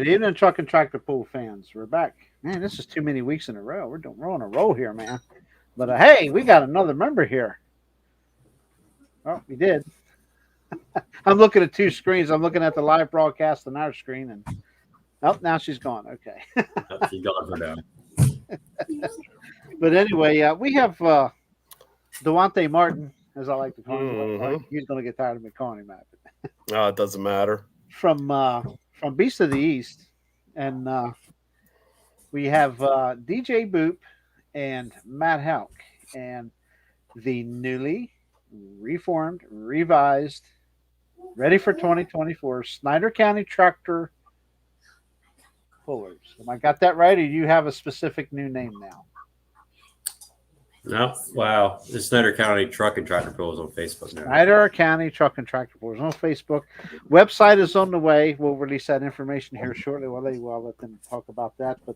Good evening, Truck and Tractor Pull fans. We're back. Man, this is too many weeks in a row. We're on a roll here, man. But hey, we got another member here. Oh, we did. I'm looking at two screens. I'm looking at the live broadcast on our screen, and now she's gone. Okay. She's gone for now. But anyway, we have Duane Martin, as I like to call him. He's going to get tired of me calling him that. No, it doesn't matter. From Beast of the East, and we have DJ Boop and Matt Hauck, and the newly reformed, revised, ready for 2024 Snyder County Tractor Pullers. Have I got that right, or do you have a specific new name now? No, wow. The Snyder County Truck and Tractor Pullers on Facebook now. Snyder County Truck and Tractor Pullers on Facebook. Website is on the way. We'll release that information here shortly. I'll let them talk about that. But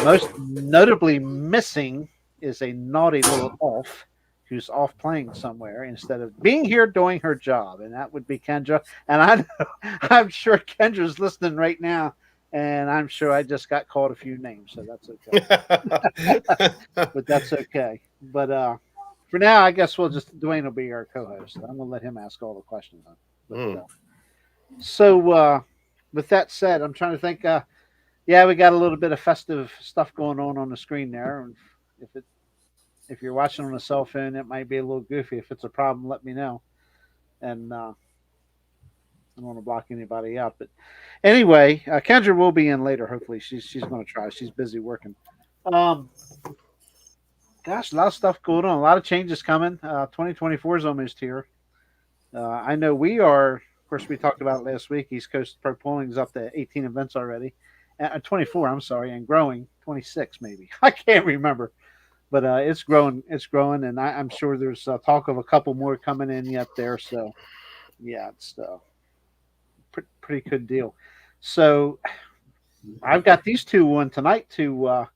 most notably missing is a naughty little elf who's off playing somewhere instead of being here doing her job, and that would be Kendra. And I'm sure Kendra's listening right now. And I'm sure I just got called a few names, so that's okay. But that's okay. But for now, I guess Duane will be our co-host. I'm going to let him ask all the questions. So with that said, I'm trying to think. We got a little bit of festive stuff going on the screen there. And if you're watching on a cell phone, it might be a little goofy. If it's a problem, let me know. And I don't want to block anybody out, but anyway, Kendra will be in later. Hopefully, she's going to try. She's busy working. Gosh, a lot of stuff going on. A lot of changes coming. 2024 is almost here. I know we are. Of course, we talked about it last week. East Coast Pro Pulling is up to 18 events already. 24. I'm sorry, and growing. 26 maybe. I can't remember, but it's growing. It's growing, and I'm sure there's talk of a couple more coming in yet there. So, yeah, it's. Pretty good deal. So I've got these two on tonight to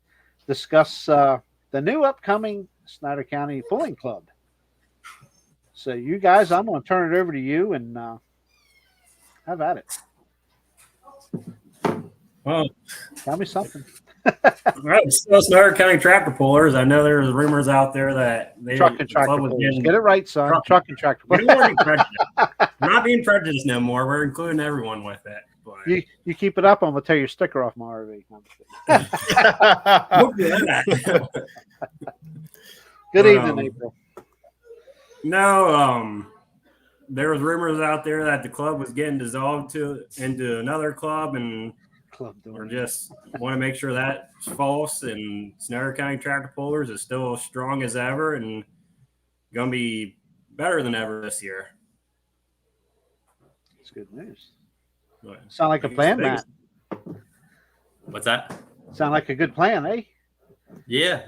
discuss the new upcoming Snyder County Pulling Club. So you guys, I'm going to turn it over to you and have at it. Well, tell me something. Right, so Snyder County Tractor Pullers. I know there's rumors out there that Truck and Tractor Pullers. Get it right, son. Truck and Tractor Pullers. We're not being prejudiced no more. We're including everyone with it. But you keep it up, I'm gonna tear your sticker off my RV. Good evening, April. No, there was rumors out there that the club was getting dissolved into another club, and we just want to make sure that's false. And Snyder County Tractor Pullers is still as strong as ever and going to be better than ever this year. That's good news. Sound like a plan, Matt. What's that? Sound like a good plan, eh? Yeah.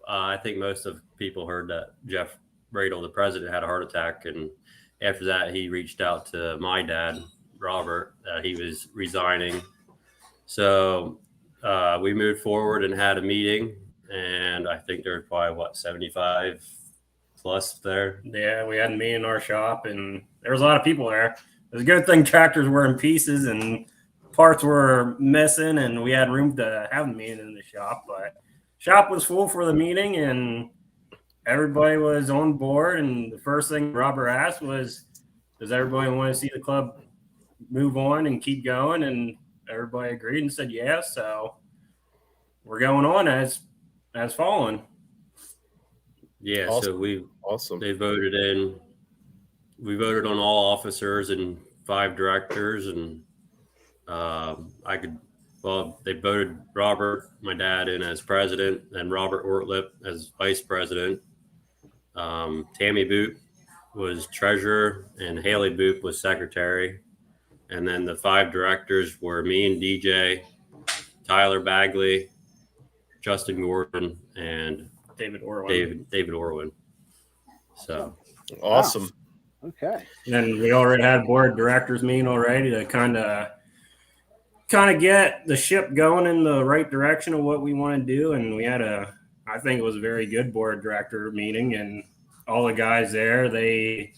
I think most of people heard that Jeff Radel, the president, had a heart attack. And after that, he reached out to my dad, Robert, he was resigning. So we moved forward and had a meeting. And I think there were probably, 75 plus there? Yeah, we had a meeting in our shop, and there was a lot of people there. It was a good thing tractors were in pieces and parts were missing, and we had room to have a meeting in the shop. But shop was full for the meeting, and everybody was on board. And the first thing Robert asked was, does everybody want to see the club move on and keep going? And everybody agreed and said yes. So we're going on as following. Yeah, awesome. So they voted in. We voted on all officers and 5 directors, and they voted Robert, my dad, in as president, and Robert Ortlip as vice president. Tammy Boop was treasurer, and Haley Boop was secretary. And then the 5 directors were me and DJ, Tyler Bagley, Justin Gordon, and David Orwin. David Orwin. So awesome. Wow. Okay. And we already had board directors meeting already to kind of get the ship going in the right direction of what we want to do. And we had I think it was a very good board director meeting, and all the guys there, they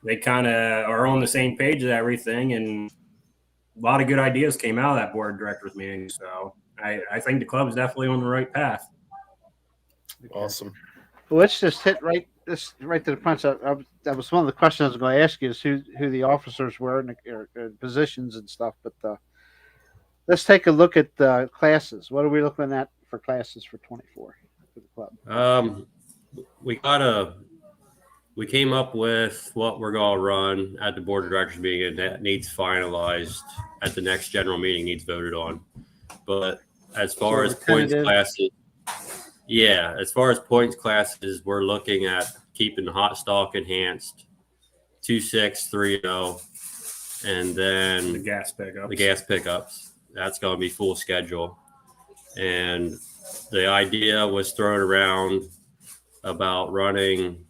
they kind of are on the same page with everything, and a lot of good ideas came out of that board of directors meeting. So I think the club is definitely on the right path. Awesome. Well, let's just hit right to the punch. That was one of the questions I was going to ask you, is who the officers were and the positions and stuff. But let's take a look at the classes. What are we looking at for classes for 24 for the club? We came up with what we're going to run at the board of directors meeting, and that needs finalized at the next general meeting, needs voted on. But as far as points classes, as far as points classes, we're looking at keeping the hot stock enhanced 2630, and then The gas pickups. That's going to be full schedule. And the idea was thrown around about running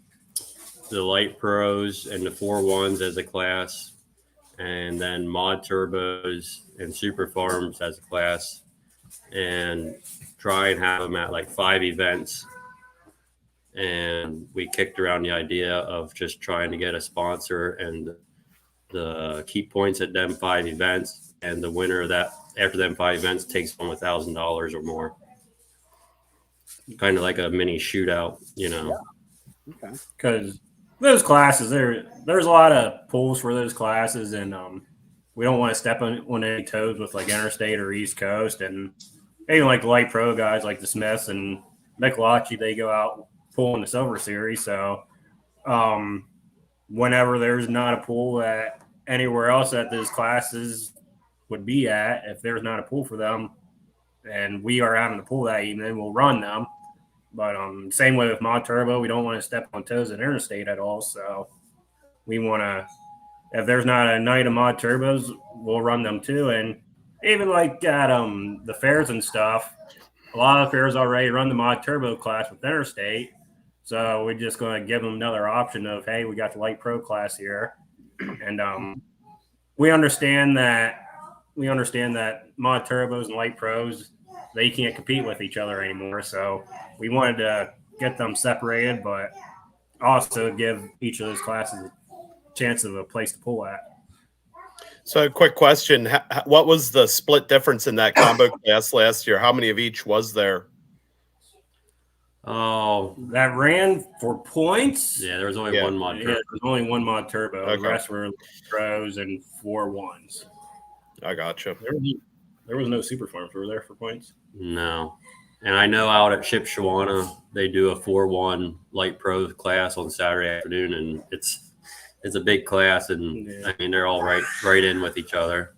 the light pros and the 4-1s as a class, and then mod turbos and super farms as a class, and try and have them at like 5 events. And we kicked around the idea of just trying to get a sponsor and the keep points at them 5 events, and the winner of that after them 5 events takes home $1,000 or more. Kind of like a mini shootout, Okay. Because those classes, there's a lot of pools for those classes, and we don't want to step on any toes with like Interstate or East Coast, and even like the light pro guys like the Smiths and Michelacci, they go out pulling the Silver Series. So whenever there's not a pool at anywhere else that those classes would be at, if there's not a pool for them and we are having a pool that evening, we'll run them. But same way with Mod Turbo, we don't want to step on toes at Interstate at all. So we want to, if there's not a night of Mod Turbos, we'll run them too. And even like at the fairs and stuff, a lot of fairs already run the Mod Turbo class with Interstate. So we're just going to give them another option of, hey, we got the light pro class here. And we understand that Mod Turbos and light pros, they can't compete with each other anymore. So we wanted to get them separated, but also give each of those classes a chance of a place to pull at. So a quick question. What was the split difference in that combo class last year? How many of each was there? Oh, that ran for points. Yeah, there was only one mod turbo. Yeah, there was only one mod turbo. Okay. The rest were pros and 4-1s. I gotcha. There was no super farms. Were there for points? No. And I know out at Shipshawana, they do a 4-1 light pro class on Saturday afternoon, and it's a big class, and I mean they're all right in with each other.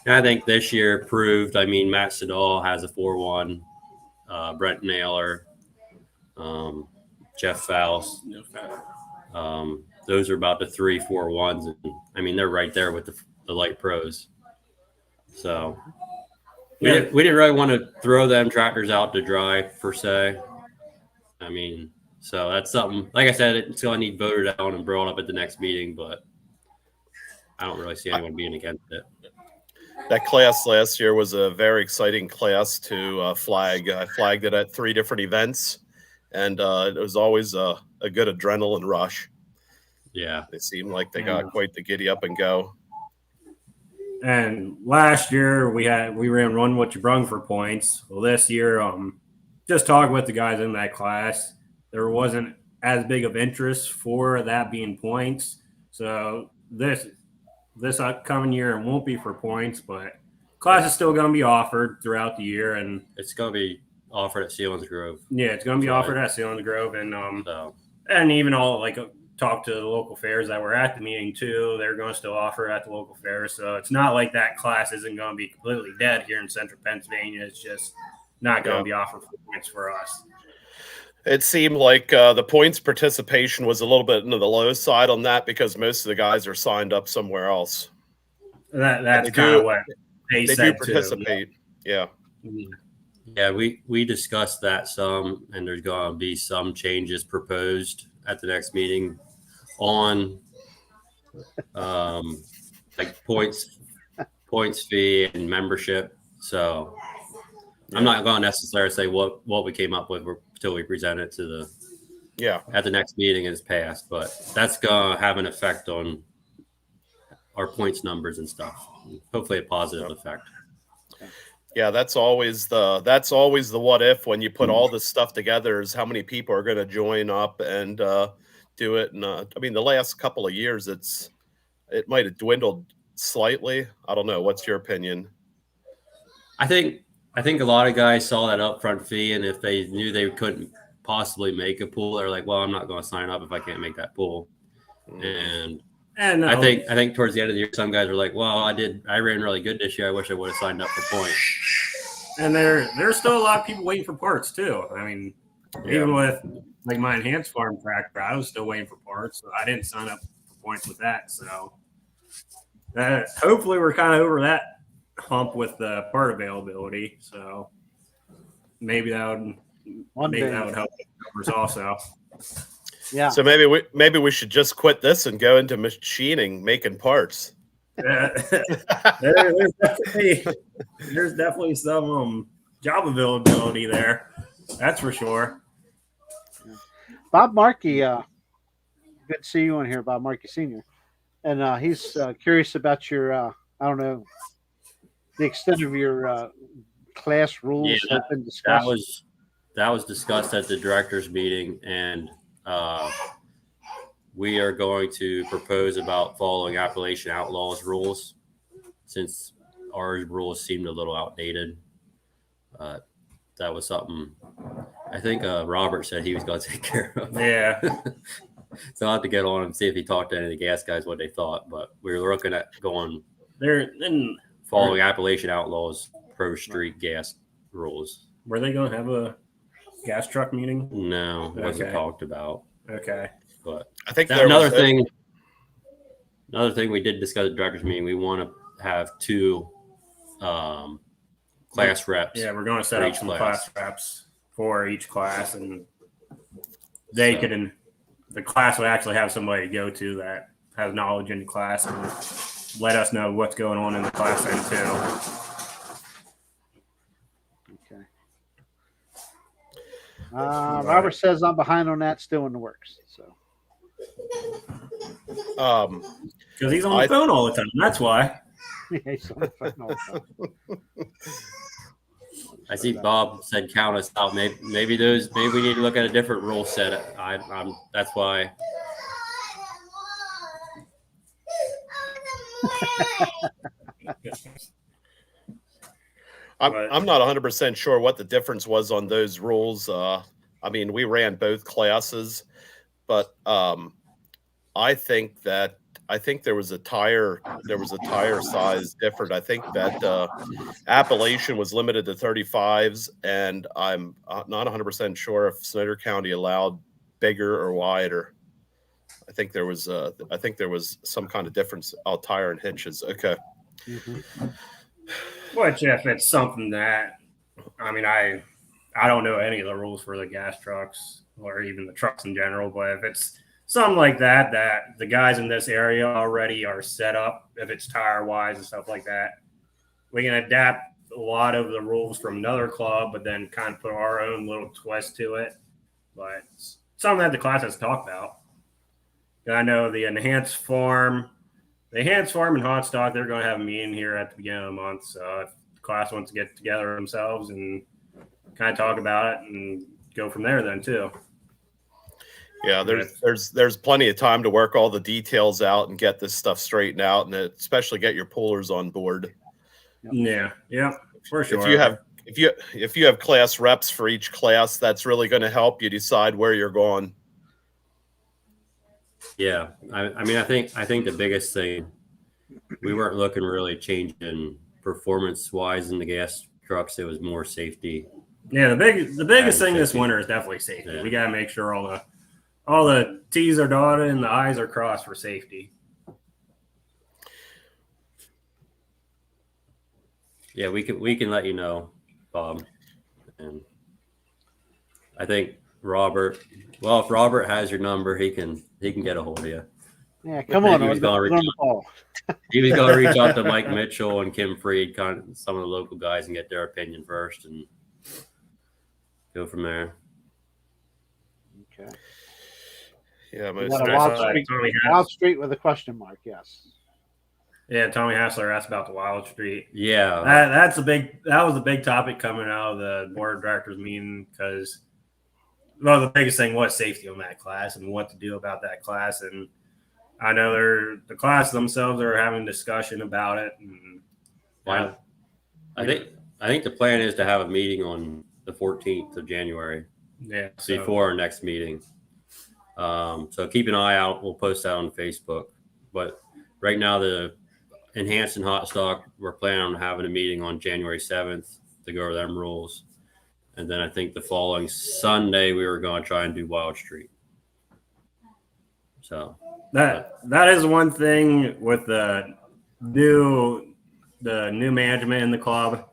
And I think this year proved. I mean, Matt Siddall has a 4-1, Brent Naylor, Jeff Faust. Those are about the 3 4-1s, and I mean they're right there with the light pros. So we didn't really want to throw them tractors out to dry per se. I mean, so that's something. Like I said, it's going to need voted out and brought up at the next meeting, but I don't really see anyone being against it. That class last year was a very exciting class to flag. I flagged it at 3 different events, and it was always a good adrenaline rush. Yeah. It seemed like they got quite the giddy up and go. And last year we ran Run What You Brung for points. Well, this year, just talking with the guys in that class, there wasn't as big of interest for that being points. So this upcoming year, it won't be for points, but class is still going to be offered throughout the year, and it's going to be offered at Sealands Grove. Yeah, it's going to be offered at Sealands Grove, and and even all like talk to the local fairs that were at the meeting too. They're going to still offer at the local fairs, so it's not like that class isn't going to be completely dead here in Central Pennsylvania. It's just not going to be offered for points for us. It seemed like the points participation was a little bit into the low side on that because most of the guys are signed up somewhere else. That's kind of what they said do participate. Too. Yeah. Yeah, we discussed that some, and there's going to be some changes proposed at the next meeting on like points fee and membership. So I'm not going to necessarily say what we came up with until we present it to Yeah. at the next meeting is passed, but that's gonna have an effect on our points numbers and stuff. Hopefully a positive effect. Yeah, that's always the what if when you put all this stuff together is how many people are going to join up and do it. And I mean, the last couple of years, it might have dwindled slightly. I don't know. What's your opinion? I think a lot of guys saw that upfront fee, and if they knew they couldn't possibly make a pool, they're like, "Well, I'm not going to sign up if I can't make that pool." And I think towards the end of the year, some guys were like, "Well, I ran really good this year. I wish I would have signed up for points." And there's still a lot of people waiting for parts too. I mean, even with like my enhanced farm tractor, I was still waiting for parts. So I didn't sign up for points with that. So hopefully we're kind of over that hump with the part availability. So maybe that would help the numbers also. Yeah. So maybe we should just quit this and go into machining, making parts. There's definitely some job availability there. That's for sure. Bob Markey, good to see you on here, Bob Markey Sr. And he's curious about your, I don't know, the extent of your class rules have been discussed. That was discussed at the directors meeting, and we are going to propose about following Appalachian Outlaws rules, since our rules seemed a little outdated. That was something I think Robert said he was going to take care of. Yeah. So I'll have to get on and see if he talked to any of the gas guys what they thought. But we were looking at going following Appalachian Outlaws Pro Street gas rules. Were they going to have a gas truck meeting? No, it wasn't talked about. Okay. But I think another thing we did discuss at the directors meeting, we want to have 2 class reps. Yeah, we're going to set up some class reps for each class, and the class would actually have somebody to go to that has knowledge in the class and let us know what's going on in the class then too. Okay. Robert says I'm behind on that, still in the works. So. Because he's on the phone all the time. That's why. Yeah, he's on the phone all the time. I see Bob said count us out. Maybe we need to look at a different rule set. That's why. I'm not 100% sure what the difference was on those rules. I mean, we ran both classes, but I think there was a tire size different. I think that Appalachian was limited to 35s, and I'm not 100% sure if Snyder County allowed bigger or wider. I think there was some kind of difference. Tire and hitches. Okay. Mm-hmm. Which if it's something that, I mean, I don't know any of the rules for the gas trucks or even the trucks in general, but if it's something like that the guys in this area already are set up, if it's tire wise and stuff like that, we can adapt a lot of the rules from another club, but then kind of put our own little twist to it. But something that the class has talked about. I know the enhanced farm and hot stock, they're going to have a meeting here at the beginning of the month. So if the class wants to get together themselves and kind of talk about it and go from there then too. Yeah, there's plenty of time to work all the details out and get this stuff straightened out, and especially get your pullers on board. Yeah, for sure. If you have class reps for each class, that's really going to help you decide where you're going. Yeah, I mean, I think the biggest thing, we weren't looking really changing performance wise in the gas trucks. It was more safety. Yeah, the biggest thing this winter is definitely safety. Yeah. We got to make sure all the T's are dotted and the I's are crossed for safety. Yeah, we can let you know, Bob. And I think Robert. Well, if Robert has your number, he can get a hold of you. Yeah, come on. He was going to reach out to Mike Mitchell and Kim Freed, kind of some of the local guys, and get their opinion first, and go from there. Okay. Yeah, We most got a I saw Wild that Street, Tommy Wild Hass- Street with a question mark. Yes. Yeah, Tommy Hassler asked about the Wild Street. Yeah. That was a big topic coming out of the board of directors meeting because, well, the biggest thing was safety on that class and what to do about that class. And I know the class themselves are having discussion about it. And Why? I think the plan is to have a meeting on the 14th of January yeah, before our next meeting. So keep an eye out. We'll post that on Facebook. But right now, the Enhanced and Hot Stock, we're planning on having a meeting on January 7th to go over them rules. And then I think the following Sunday, we were going to try and do Wild Street. So that is one thing with the new management in the club.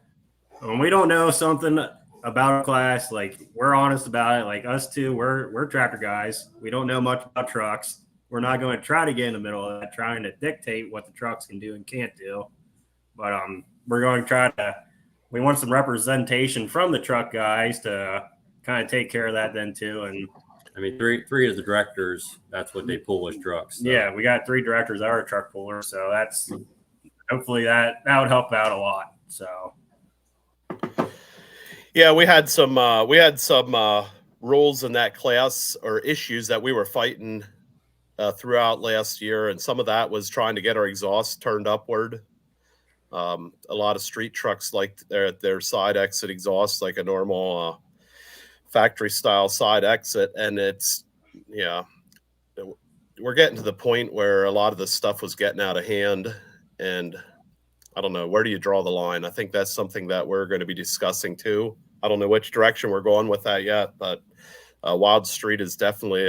When we don't know something about a class, like we're honest about it. Like us two, we're tractor guys. We don't know much about trucks. We're not going to try to get in the middle of that, trying to dictate what the trucks can do and can't do. But we're going to try to. We want some representation from the truck guys to kind of take care of that then too. And I mean, three of the directors, that's what they pull as trucks. So. yeah, we got 3 directors that are truck pullers, so that's hopefully that would help out a lot. So yeah, we had some rules in that class or issues that we were fighting throughout last year, and some of that was trying to get our exhaust turned upward. A lot of street trucks like their side exit exhaust like a normal factory style side exit, and we're getting to the point where a lot of this stuff was getting out of hand, and I don't know, where do you draw the line? I think that's something that we're going to be discussing too. I don't know which direction we're going with that yet, but Wild Street is definitely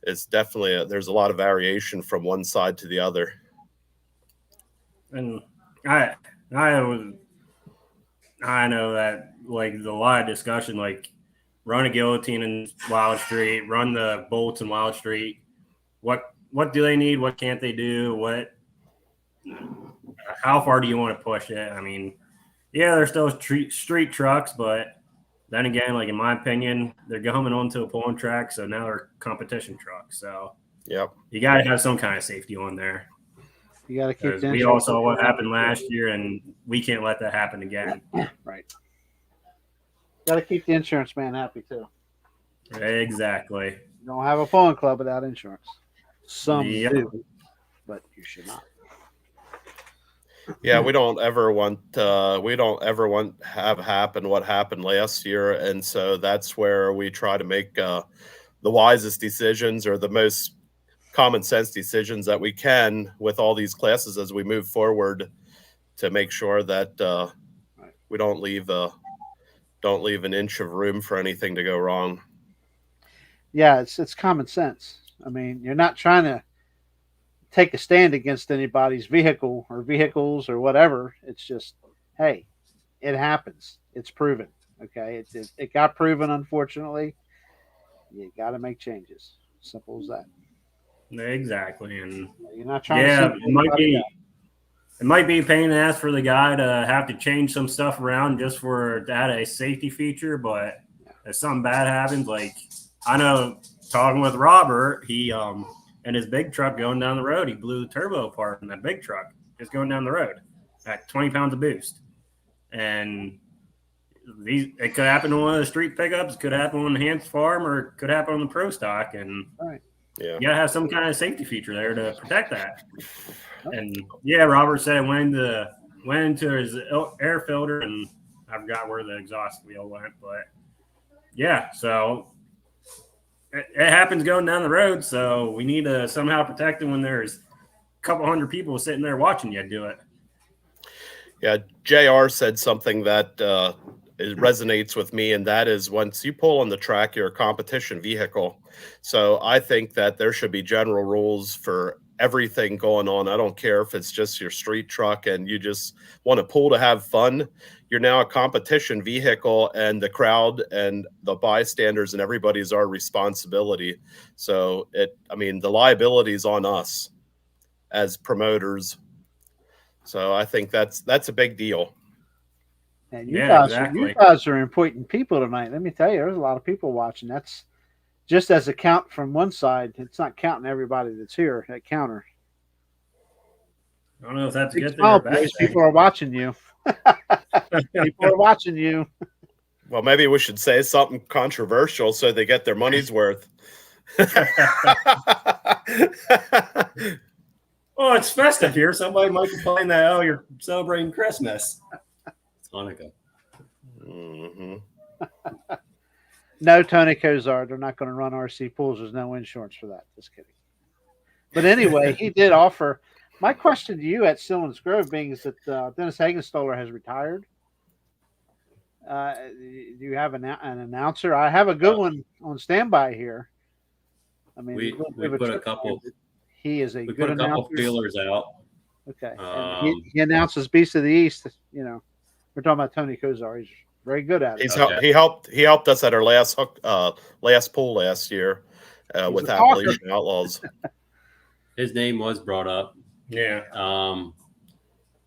there's a lot of variation from one side to the other. and I know that like there's a lot of discussion, like run a guillotine in Wild Street, run the bolts in Wild Street. What do they need? What can't they do? How far do you want to push it? I mean, yeah, they're still street trucks, but then again, like in my opinion, they're coming onto a pulling track, so now they're competition trucks. So Yep. you got to have some kind of safety on there. You got to keep. We all saw what happened last year, and we can't let that happen again. Right. Got to keep the insurance man happy too. Exactly. You don't have a pulling club without insurance. Some Yep. do, but you should not. Yeah, we don't ever want have happen what happened last year, and so that's where we try to make the wisest decisions or the most common sense decisions that we can with all these classes as we move forward to make sure that we don't leave an inch of room for anything to go wrong. Yeah, it's common sense. I mean, you're not trying to take a stand against anybody's vehicle or vehicles or whatever. It's just, hey, it happens. It's proven. Okay, it got proven. Unfortunately, you got to make changes. Simple as that. Exactly, and You're not trying. yeah, to it might be a pain in the ass for the guy to have to change some stuff around just to add a safety feature. But if something bad happens, like I know talking with Robert, he in his big truck going down the road, he blew the turbo apart in that big truck just going down the road at 20 pounds of boost. And it could happen on one of the street pickups, could happen on the Hans farm, or it could happen on the pro stock. And right. Yeah, you gotta have some kind of safety feature there to protect that. And yeah, Robert said it went into his air filter, and I forgot where the exhaust wheel went, but yeah, so it happens going down the road. So we need to somehow protect it when there's a couple hundred people sitting there watching you do it. Yeah, JR said something that it resonates with me, and that is once you pull on the track, you're a competition vehicle. So I think that there should be general rules for everything going on. I don't care if it's just your street truck and you just want to pull to have fun. You're now a competition vehicle, and the crowd and the bystanders and everybody's our responsibility. So the liability is on us as promoters. So I think that's a big deal. And you Yeah, guys, exactly. you guys are important people tonight. Let me tell you, there's a lot of people watching. That's just as a count from one side, it's not counting everybody that's here at counter. I don't know if that's a good thing Smile, or a bad boys. thing. People are watching you. People are watching you. Well, maybe we should say something controversial so they get their money's worth. Oh, it's festive here. Somebody might complain that, oh, you're celebrating Christmas. It's Hanukkah. Mm-hmm. No, Tony Kozar, they're not going to run RC pools. There's no insurance for that. Just kidding. But anyway, he did offer. My question to you at Stillman's Grove being is that Dennis Hagenstoller has retired. Do you have an announcer? I have a good one on standby here. I mean, We put a couple. He is a We good put a couple announcer. feelers out. Okay. And he announces Beast of the East. You know, we're talking about Tony Kozar. He's very good at it. He helped us at our last pool last year with Appalachian Outlaws. His name was brought up. Yeah.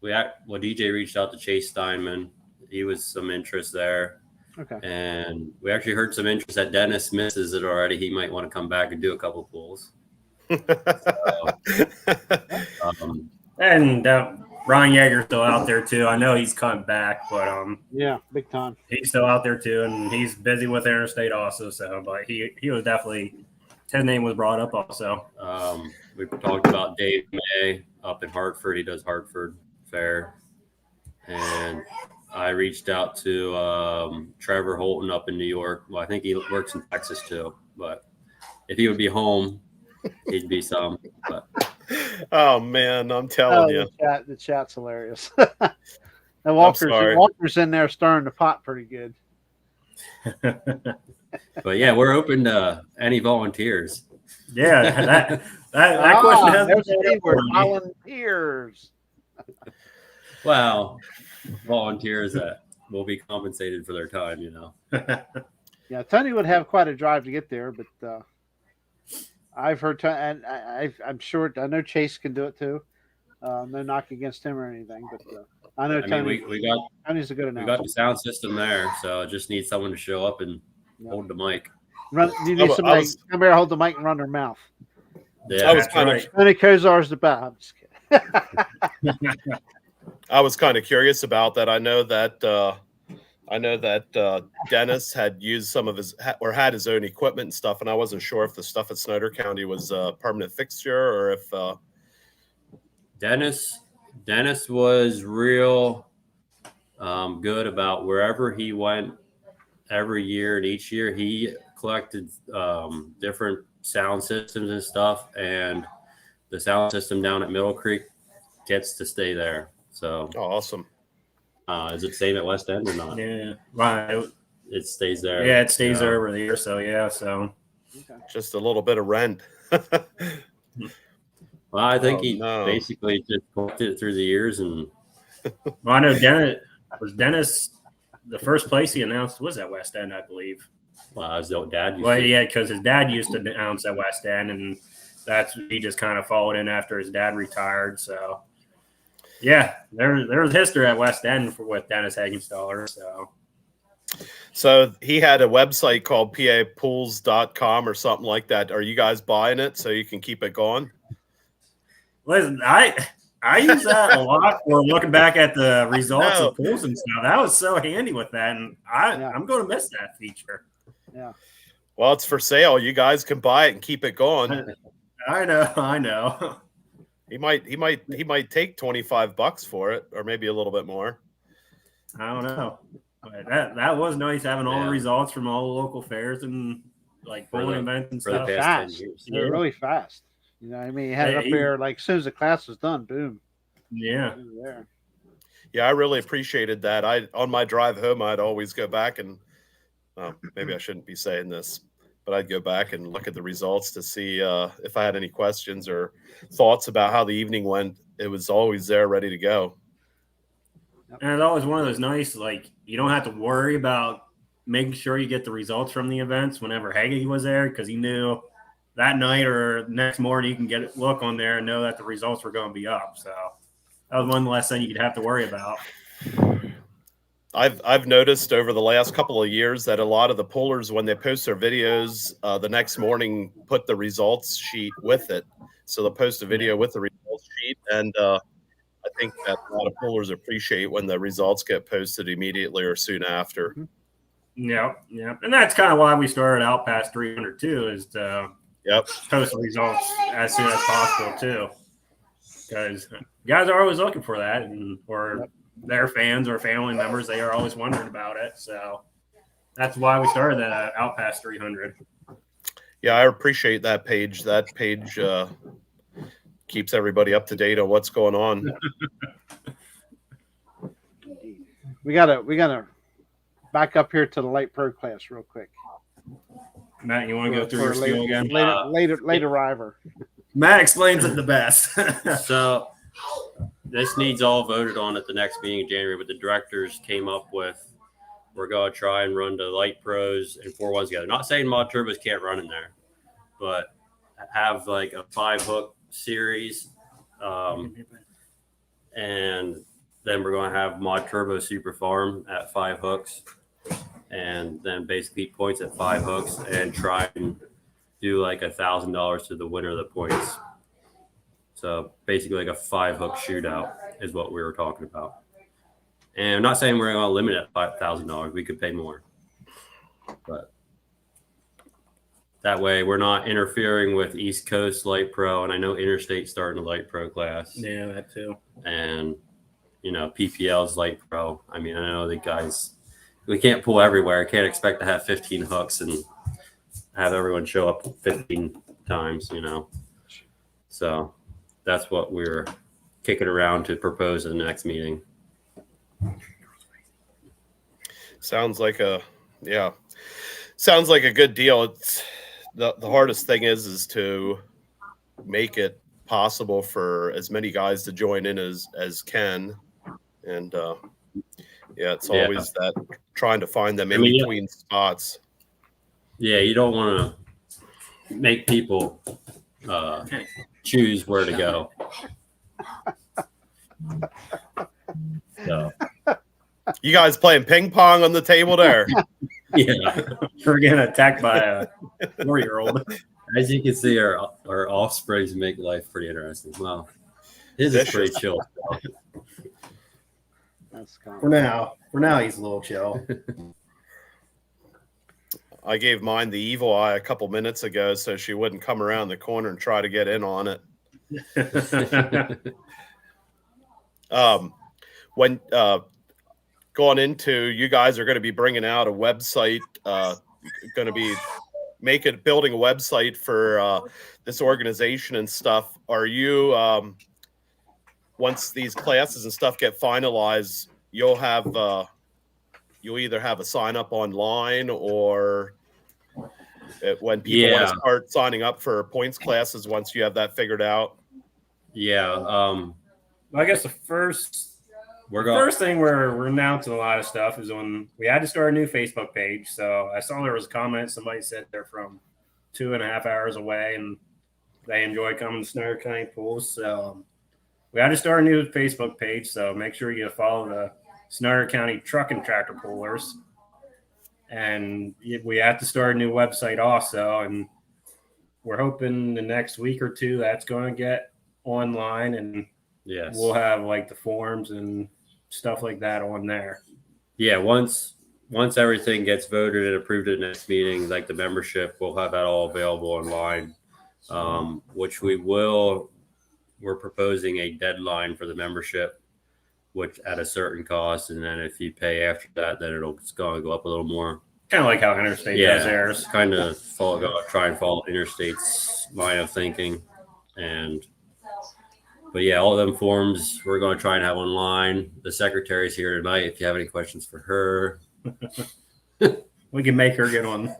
DJ reached out to Chase Steinman. He was some interest there. Okay. And we actually heard some interest that Dennis misses it already. He might want to come back and do a couple pools. And Ryan Yeager's still out there too. I know he's coming back, but yeah, big time. He's still out there too, and he's busy with Interstate also. So, but he was definitely, his name was brought up also. We talked about Dave May up in Hartford. He does Hartford Fair, and I reached out to Trevor Holton up in New York. Well, I think he works in Texas too, but if he would be home, he'd be some. But oh man, I'm telling you, the chat's hilarious. And Walker's in there stirring the pot pretty good. But yeah, we're open to any volunteers. Yeah, that question has volunteers. Well, volunteers that will be compensated for their time, you know. Yeah, Tony would have quite a drive to get there, but I've heard, and I'm sure, I know Chase can do it too. No knock against him or anything, but I know Tony. Tony's a good announcer. We got the sound system there, so just need someone to show up and hold the mic. You need somebody to hold the mic and run their mouth. Yeah, Tony Kozar's the best. I'm just kidding. I was kind of curious about that. I know that Dennis had used some of his had his own equipment and stuff, and I wasn't sure if the stuff at Snyder County was a permanent fixture or if Dennis was real good about wherever he went every year, and each year he collected different sound systems and stuff, and the sound system down at Middle Creek gets to stay there. So awesome. Is it the same at West End or not? Yeah, right. It stays there. Yeah, it stays there over the year. So yeah, so just a little bit of rent. Well, I think he basically just collected it through the years, and well, I know Dennis. The first place he announced was at West End, I believe. Well, his dad used to. Yeah, because his dad used to announce at West End, and he just kind of followed in after his dad retired. So, yeah, there's history at West End with Dennis Hagenstoller. So he had a website called papools.com or something like that. Are you guys buying it so you can keep it going? Listen, I use that a lot for looking back at the results of pools and stuff. That was so handy with that, and I'm going to miss that feature. Yeah. Well, it's for sale. You guys can buy it and keep it going. I know. He might take $25 for it, or maybe a little bit more. I don't know. But that was nice having all the results from all the local fairs and like bowling events and stuff. Fast. They're really fast. You know, I mean, you had it up there like as soon as the class was done, boom. Yeah. Yeah, I really appreciated that. On my drive home, I'd always go back and maybe I shouldn't be saying this, but I'd go back and look at the results to see if I had any questions or thoughts about how the evening went. It was always there, ready to go. And it's always one of those nice, like, you don't have to worry about making sure you get the results from the events whenever Hagee was there, because he knew that night or next morning you can look on there and know that the results were going to be up. So that was one less thing you could have to worry about. I've noticed over the last couple of years that a lot of the pullers, when they post their videos, the next morning put the results sheet with it. So they'll post a video with the results sheet, and I think that a lot of pullers appreciate when the results get posted immediately or soon after. Yeah, and that's kind of why we started out past 300 too, is to post the results as soon as possible too, because guys are always looking for that, and or their fans or family members, they are always wondering about it. So that's why we started that out past 300. Yeah, I appreciate that page. That page keeps everybody up to date on what's going on. We gotta back up here to the light pro class real quick. Matt, you want to go through your later, spiel again? Late arriver. Matt explains it the best. So this needs all voted on at the next meeting in January, but the directors came up with, we're going to try and run the light pros and 4-1s together. Not saying mod turbos can't run in there, but have like a 5-hook series. And then we're going to have mod turbo super farm at 5 hooks, and then basically points at 5 hooks and try and do like $1,000 to the winner of the points. So basically like a 5-hook shootout is what we were talking about. And I'm not saying we're going to limit it at $5,000. We could pay more. But that way we're not interfering with East Coast Light Pro. And I know Interstate's starting a Light Pro class. Yeah, that too. And, you know, PPL's Light Pro. I mean, I know the guys, we can't pull everywhere. I can't expect to have 15 hooks and have everyone show up 15 times, you know. So that's what we're kicking around to propose in the next meeting. Sounds like a good deal. It's the hardest thing is to make it possible for as many guys to join in as can. And it's always that trying to find them in between spots. Yeah, you don't want to make people choose where to go. So. You guys playing ping pong on the table there? Yeah, we're getting attacked by a 4-year-old. As you can see, our offsprings make life pretty interesting. Well, his is pretty chill. That's for now, he's a little chill. I gave mine the evil eye a couple minutes ago, so she wouldn't come around the corner and try to get in on it. When going into, you guys are going to be bringing out a website, going to be building a website for this organization and stuff. Are you, once these classes and stuff get finalized, you'll either have a sign up online, or when people want to start signing up for points classes, once you have that figured out? Yeah. I guess the first thing we're announcing a lot of stuff is when we had to start a new Facebook page. So I saw there was a comment. Somebody said they're from 2.5 hours away and they enjoy coming to Snyder County Pools. So we had to start a new Facebook page. So make sure you follow the Snyder County Tractor Pullers. And we have to start a new website also. And we're hoping the next week or two that's going to get online, and we'll have like the forms and stuff like that on there. Yeah, once everything gets voted and approved at the next meeting, like the membership, we'll have that all available online. Which we're proposing a deadline for the membership, which at a certain cost, and then if you pay after that, then it's going to go up a little more. Kind of like how Interstate does theirs. Kind of try and follow Interstate's line of thinking. But yeah, all of them forms we're going to try and have online. The secretary's here tonight. If you have any questions for her, we can make her get on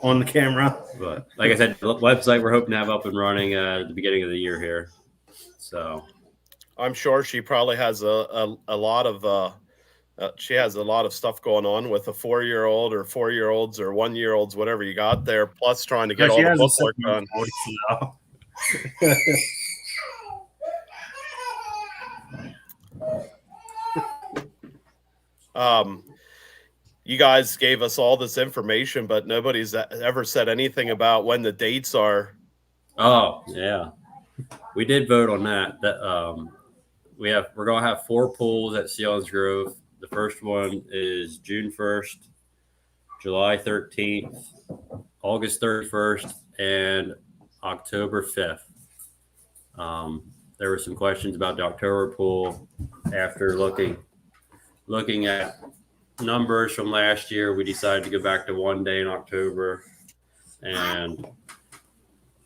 the camera. But like I said, the website we're hoping to have up and running at the beginning of the year here. So I'm sure she probably has a lot of she has a lot of stuff going on with a 4-year-old or 4-year-olds or 1-year-olds, whatever you got there, plus trying to get all the bookwork done. You guys gave us all this information, but nobody's ever said anything about when the dates are. Oh yeah, we did vote on that. We're gonna have 4 pools at Sealands Grove. The first one is June 1st, July 13th, August 31st, and October 5th. There were some questions about the October pool. After looking at numbers from last year, we decided to go back to 1 day in October, and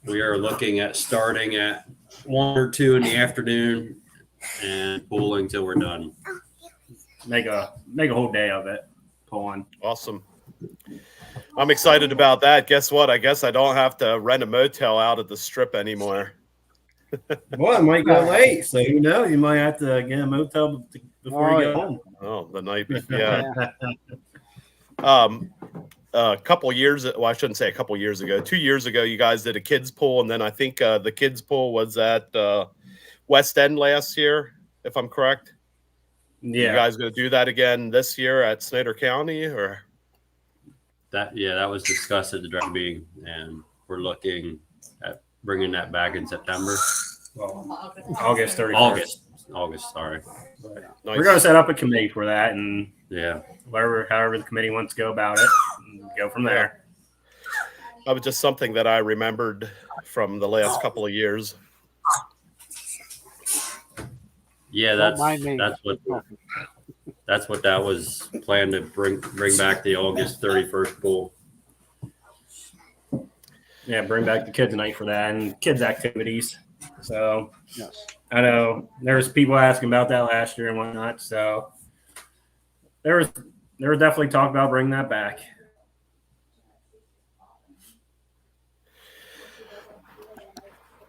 we are looking at starting at 1 or 2 in the afternoon and pooling till we're done. Make a whole day of it. Pulling. Awesome. I'm excited about that. Guess what? I guess I don't have to rent a motel out at the Strip anymore. Well, it might go late, so you might have to get a motel before you go home. Oh, the night before. Yeah. A couple years, well, I shouldn't say a couple years ago. 2 years ago, you guys did a kids pool, and then I think the kids pool was at West End last year, if I'm correct. Yeah. You guys going to do that again this year at Snyder County, or? That was discussed at the direct meeting, and we're looking at bringing that back in September. Well, August 31st. August, sorry. Nice. We're going to set up a committee for that, and Yeah. however the committee wants to go about it, go from there. That was just something that I remembered from the last couple of years. Yeah, Don't mind me. that's what that was planned to bring back the August 31st pool. Yeah, bring back the kids night for that and kids activities. So Yes. I know there was people asking about that last year and whatnot. So there was definitely talk about bringing that back.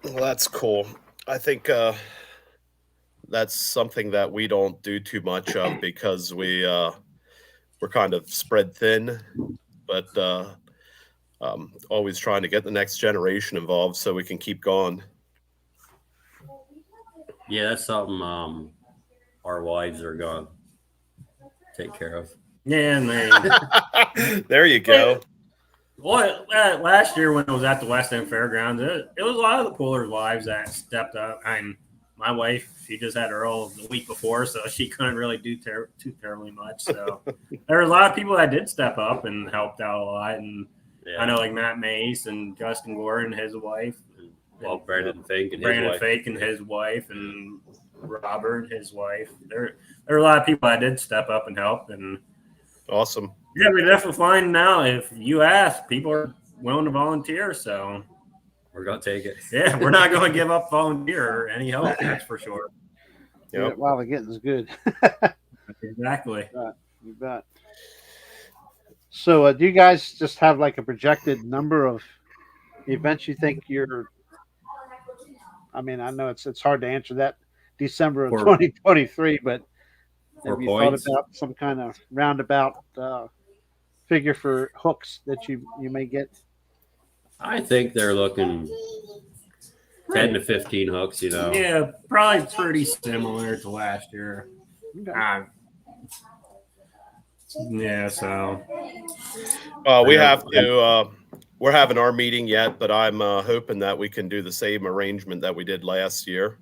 Well, that's cool. I think that's something that we don't do too much of because we're kind of spread thin, but always trying to get the next generation involved so we can keep going. Yeah, that's something our wives are going to take care of. Yeah, and There you go. well, last year when I was at the West End Fairgrounds, it was a lot of the Pullers' wives that stepped up. My wife, she just had her old the week before, so she couldn't really do too terribly much. So there were a lot of people that did step up and helped out a lot. And Yeah. I know like Matt Mace and Justin Gordon, his wife. Well, Brandon Fink and Brandon his wife. Fake and his wife, and Robert and his wife. There are a lot of people that did step up and help. And Awesome. yeah, we definitely find now if you ask, people are willing to volunteer. So We're going to take it. yeah, we're not going to give up volunteer or any help. That's for sure. Yep. While the getting's good. Exactly. You bet. So, do you guys just have like a projected number of events you think you're? I mean, I know it's hard to answer that December of For- 2023, but For have you thought points? about some kind of roundabout figure for hooks that you may get? I think they're looking 10 to 15 hooks, Yeah, probably pretty similar to last year. Okay. Yeah, so We have to. We're having our meeting yet, but I'm hoping that we can do the same arrangement that we did last year.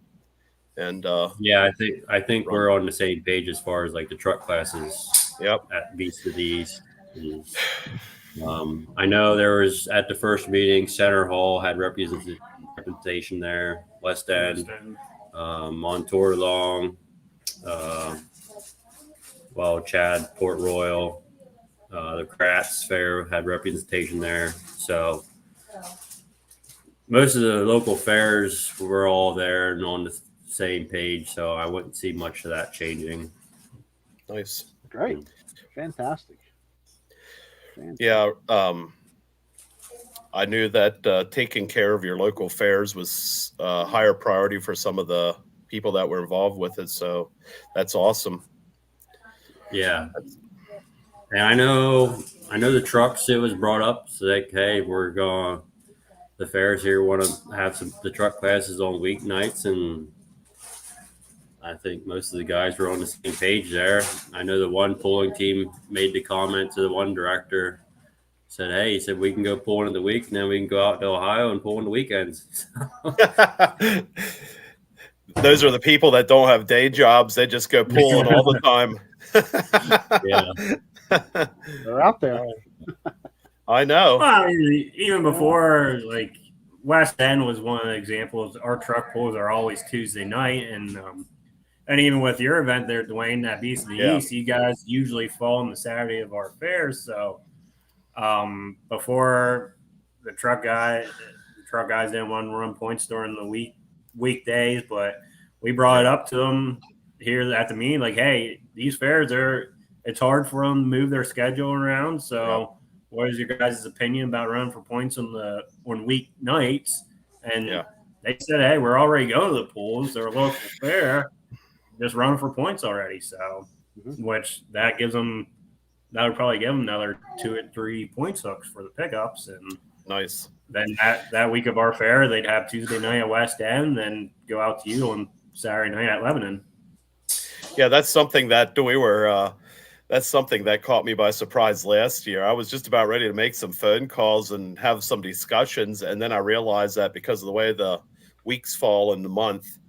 And Yeah, I think we're on the same page as far as like the truck classes yep. at Beast of the East. I know there was at the first meeting, Center Hall had representation there, West End, Montour Long, Chad, Port Royal, the Kratz Fair had representation there. So most of the local fairs were all there and on the same page. So I wouldn't see much of that changing. Nice. Great. Fantastic. Yeah. I knew that taking care of your local fairs was a higher priority for some of the people that were involved with it. So that's awesome. Yeah. And I know the trucks, it was brought up. So like, hey, the fairs here want to have the truck classes on weeknights. And I think most of the guys were on the same page there. I know the one pulling team made the comment to the one director, said, "Hey," he said, "we can go pulling in the week, and then we can go out to Ohio and pull in the weekends." Those are the people that don't have day jobs. They just go pulling all the time. Yeah. They're out there. I know. Well, even before, like West End was one of the examples. Our truck pulls are always Tuesday night, and even with your event there, Duane, that Beast of the East, you guys usually fall on the Saturday of our fairs. So before the truck guys didn't want to run points during the weekdays, but we brought it up to them here at the meeting, like, hey, these fairs it's hard for them to move their schedule around. So what is your guys' opinion about running for points on week nights? And they said, hey, we're already going to the pools. They're a local fair. Just running for points already. So, which that would probably give them another 2 or 3 points hooks for the pickups. And nice. Then that week of our fair, they'd have Tuesday night at West End, then go out to you on Saturday night at Lebanon. Yeah, that's something that that's something that caught me by surprise last year. I was just about ready to make some phone calls and have some discussions, and then I realized that because of the way the weeks fall in the month,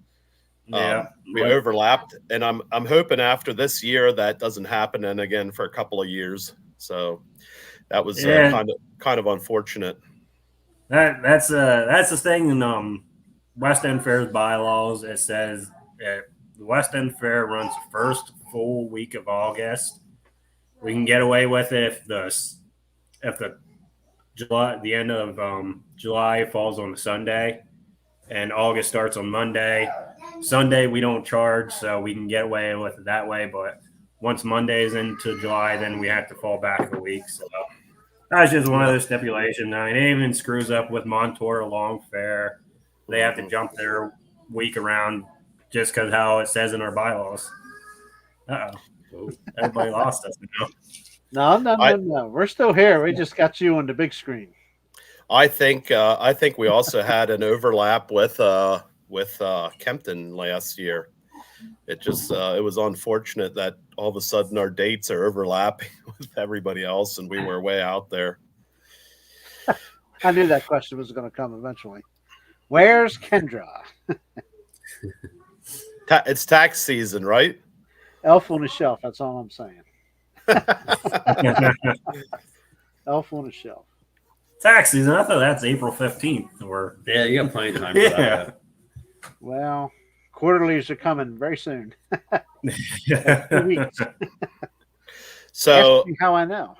we overlapped. And I'm hoping after this year that doesn't happen, and again for a couple of years. So that was kind of unfortunate. That's the thing in West End Fair's bylaws. It says the West End Fair runs the first full week of August. We can get away with it if the end of July falls on a Sunday, and August starts on Monday. Sunday we don't charge, so we can get away with it that way. But once Monday is into July, then we have to fall back a week. So that's just one of those stipulations. I mean, it even screws up with Montour Long Fair. They have to jump their week around just because how it says in our bylaws. Uh-oh. Everybody lost us now. No. We're still here. We just got you on the big screen. I think we also had an overlap with Kempton last year. It just it was unfortunate that all of a sudden our dates are overlapping with everybody else, and we were way out there. I knew that question was going to come eventually. Where's Kendra? It's tax season, right? Elf on the shelf. That's all I'm saying. Elf on the shelf. Tax season. I thought that's April 15th. Or you got plenty of time for that. Well, quarterlies are coming very soon. 2 weeks. So ask me how I know.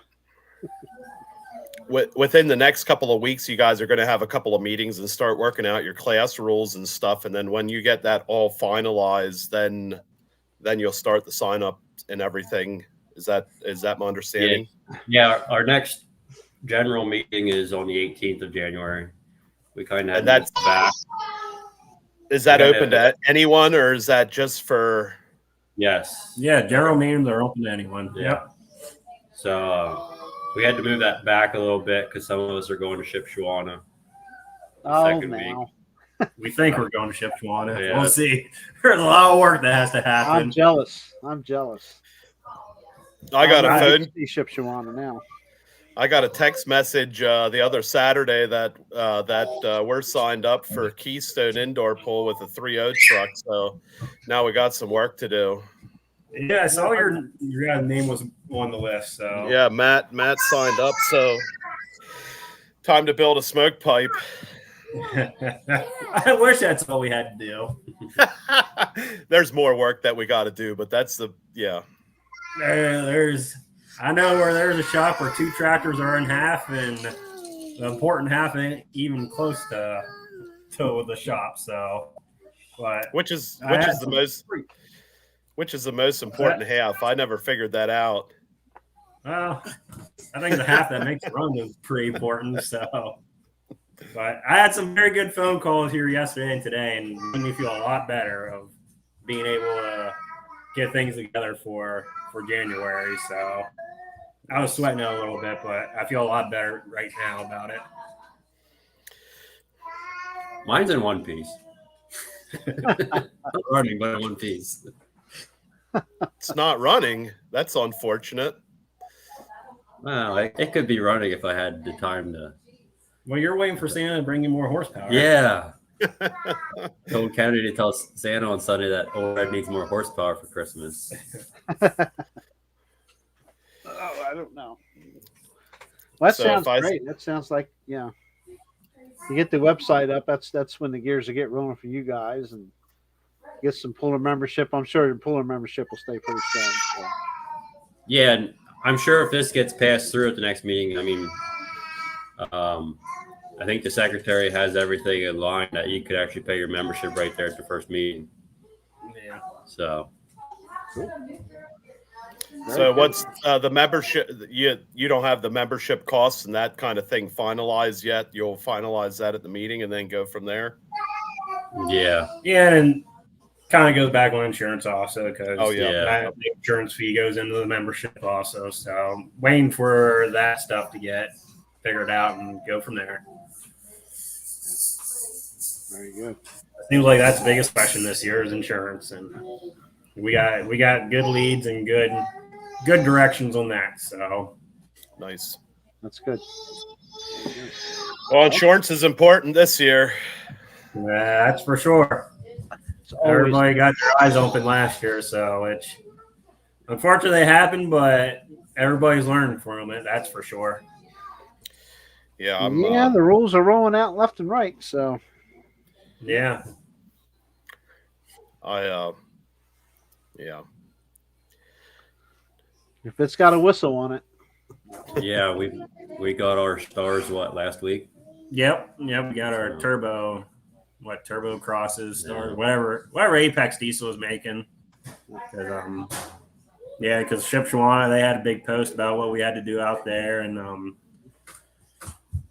Within the next couple of weeks, you guys are going to have a couple of meetings and start working out your class rules and stuff. And then when you get that all finalized, then you'll start the sign up and everything. Is that my understanding? Yeah. Our next general meeting is on the 18th of January. We kind of had that's back. Is that open to anyone, or is that just for? Yes. Yeah, general meetings are open to anyone. Yeah. Yep. So we had to move that back a little bit because some of us are going to Shipshewana. Now. We think we're going to Shipshewana. Yeah. We'll see. There's a lot of work that has to happen. I'm jealous. I got a phone. Shipshewana now. I got a text message the other Saturday that we're signed up for Keystone Indoor Pool with a 3.0 truck. So now we got some work to do. Yeah, I saw your name was on the list. So yeah, Matt signed up. So time to build a smoke pipe. I wish that's all we had to do. There's more work that we got to do, but that's I know where there's a shop where 2 tractors are in half, and the important half ain't even close to the shop. So, but which is the most important half. I never figured that out. Well, I think the half that makes it run is pretty important. So, but I had some very good phone calls here yesterday and today, and made me feel a lot better of being able to get things together for January. So I was sweating it a little bit, but I feel a lot better right now about it. Mine's in one piece. Not running, but in one piece. It's not running. That's unfortunate. Well, it could be running if I had the time to. Well, you're waiting for Santa to bring you more horsepower. Yeah. Told Kennedy to tell Santa on Sunday that Old Red needs more horsepower for Christmas. Oh, I don't know. Well, that So sounds if I- great. That sounds like, yeah. You get the website up. That's when the gears will get rolling for you guys, and get some puller membership. I'm sure the puller membership will stay pretty strong. So. Yeah, and I'm sure if this gets passed through at the next meeting, I mean, I think the secretary has everything in line that you could actually pay your membership right there at the first meeting. Yeah. So. So what's the membership? You don't have the membership costs and that kind of thing finalized yet. You'll finalize that at the meeting and then go from there. Yeah. Yeah, and kind of goes back on insurance also because Yeah. the insurance fee goes into the membership also. So waiting for that stuff to get figured out and go from there. Very good. Seems like that's the biggest question this year is insurance, and we got good leads and good directions on that. So Nice. That's good. Well, insurance is important this year. that's for sure. It's always Everybody got their eyes open last year, so it's unfortunately happened, but everybody's learning from it. That's for sure. Yeah. the rules are rolling out left and right. So Yeah. Yeah. if it's got a whistle on it, Yeah, we got our stars last week. Yep. We got our turbo crosses or Yeah. whatever Apex Diesel is making. Because Shipshawana, they had a big post about what we had to do out there, and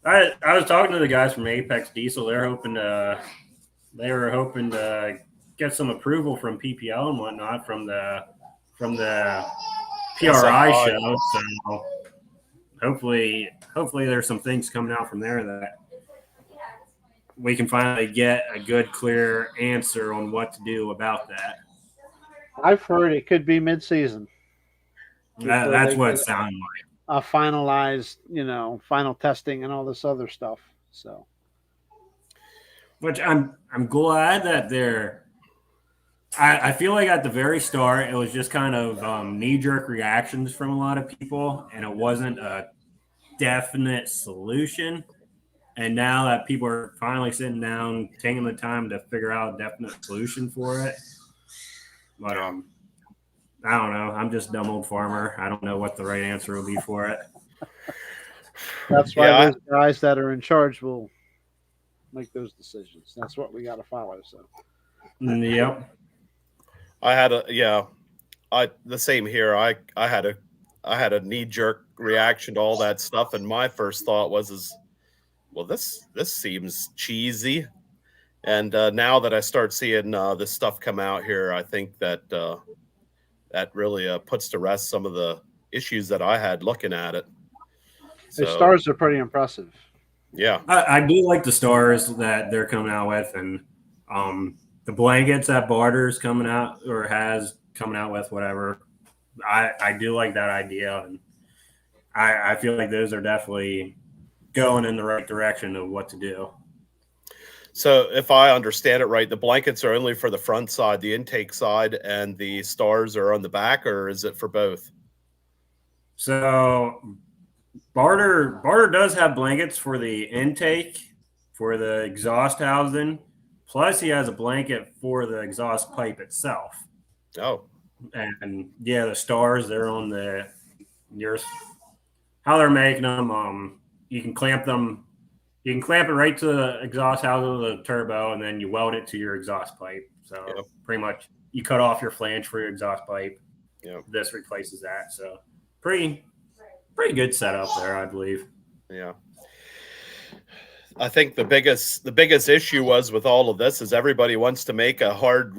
I was talking to the guys from Apex Diesel. They were hoping to get some approval from PPL and whatnot from the PRI show. So hopefully there's some things coming out from there that we can finally get a good, clear answer on what to do about that. I've heard it could be mid-season. That's what it sounded like. Finalized, final testing and all this other stuff. So, Which I'm glad that they're. I feel like at the very start it was just kind of knee-jerk reactions from a lot of people, and it wasn't a definite solution. And now that people are finally sitting down, taking the time to figure out a definite solution for it, but I don't know. I'm just a dumb old farmer. I don't know what the right answer will be for it. that's why those guys that are in charge will make those decisions. That's what we got to follow. So, Yep. The same here. I had a knee jerk reaction to all that stuff, and my first thought was, well, this seems cheesy. And now that I start seeing this stuff come out here, I think that that really puts to rest some of the issues that I had looking at it. the stars are pretty impressive. Yeah. I do like the stars that they're coming out with, and the blankets that Barter's coming out or has coming out with, whatever. I do like that idea, and I feel like those are definitely going in the right direction of what to do. So if I understand it right, the blankets are only for the front side, the intake side, and the stars are on the back, or is it for both? So Barter does have blankets for the intake, for the exhaust housing, plus he has a blanket for the exhaust pipe itself. Oh, And yeah, the stars, they're on how they're making them. You can clamp them. You can clamp it right to the exhaust housing of the turbo, and then you weld it to your exhaust pipe. So pretty much you cut off your flange for your exhaust pipe. Yep. This replaces that. So pretty good setup there, I believe. yeah. I think the biggest issue was with all of this is everybody wants to make a hard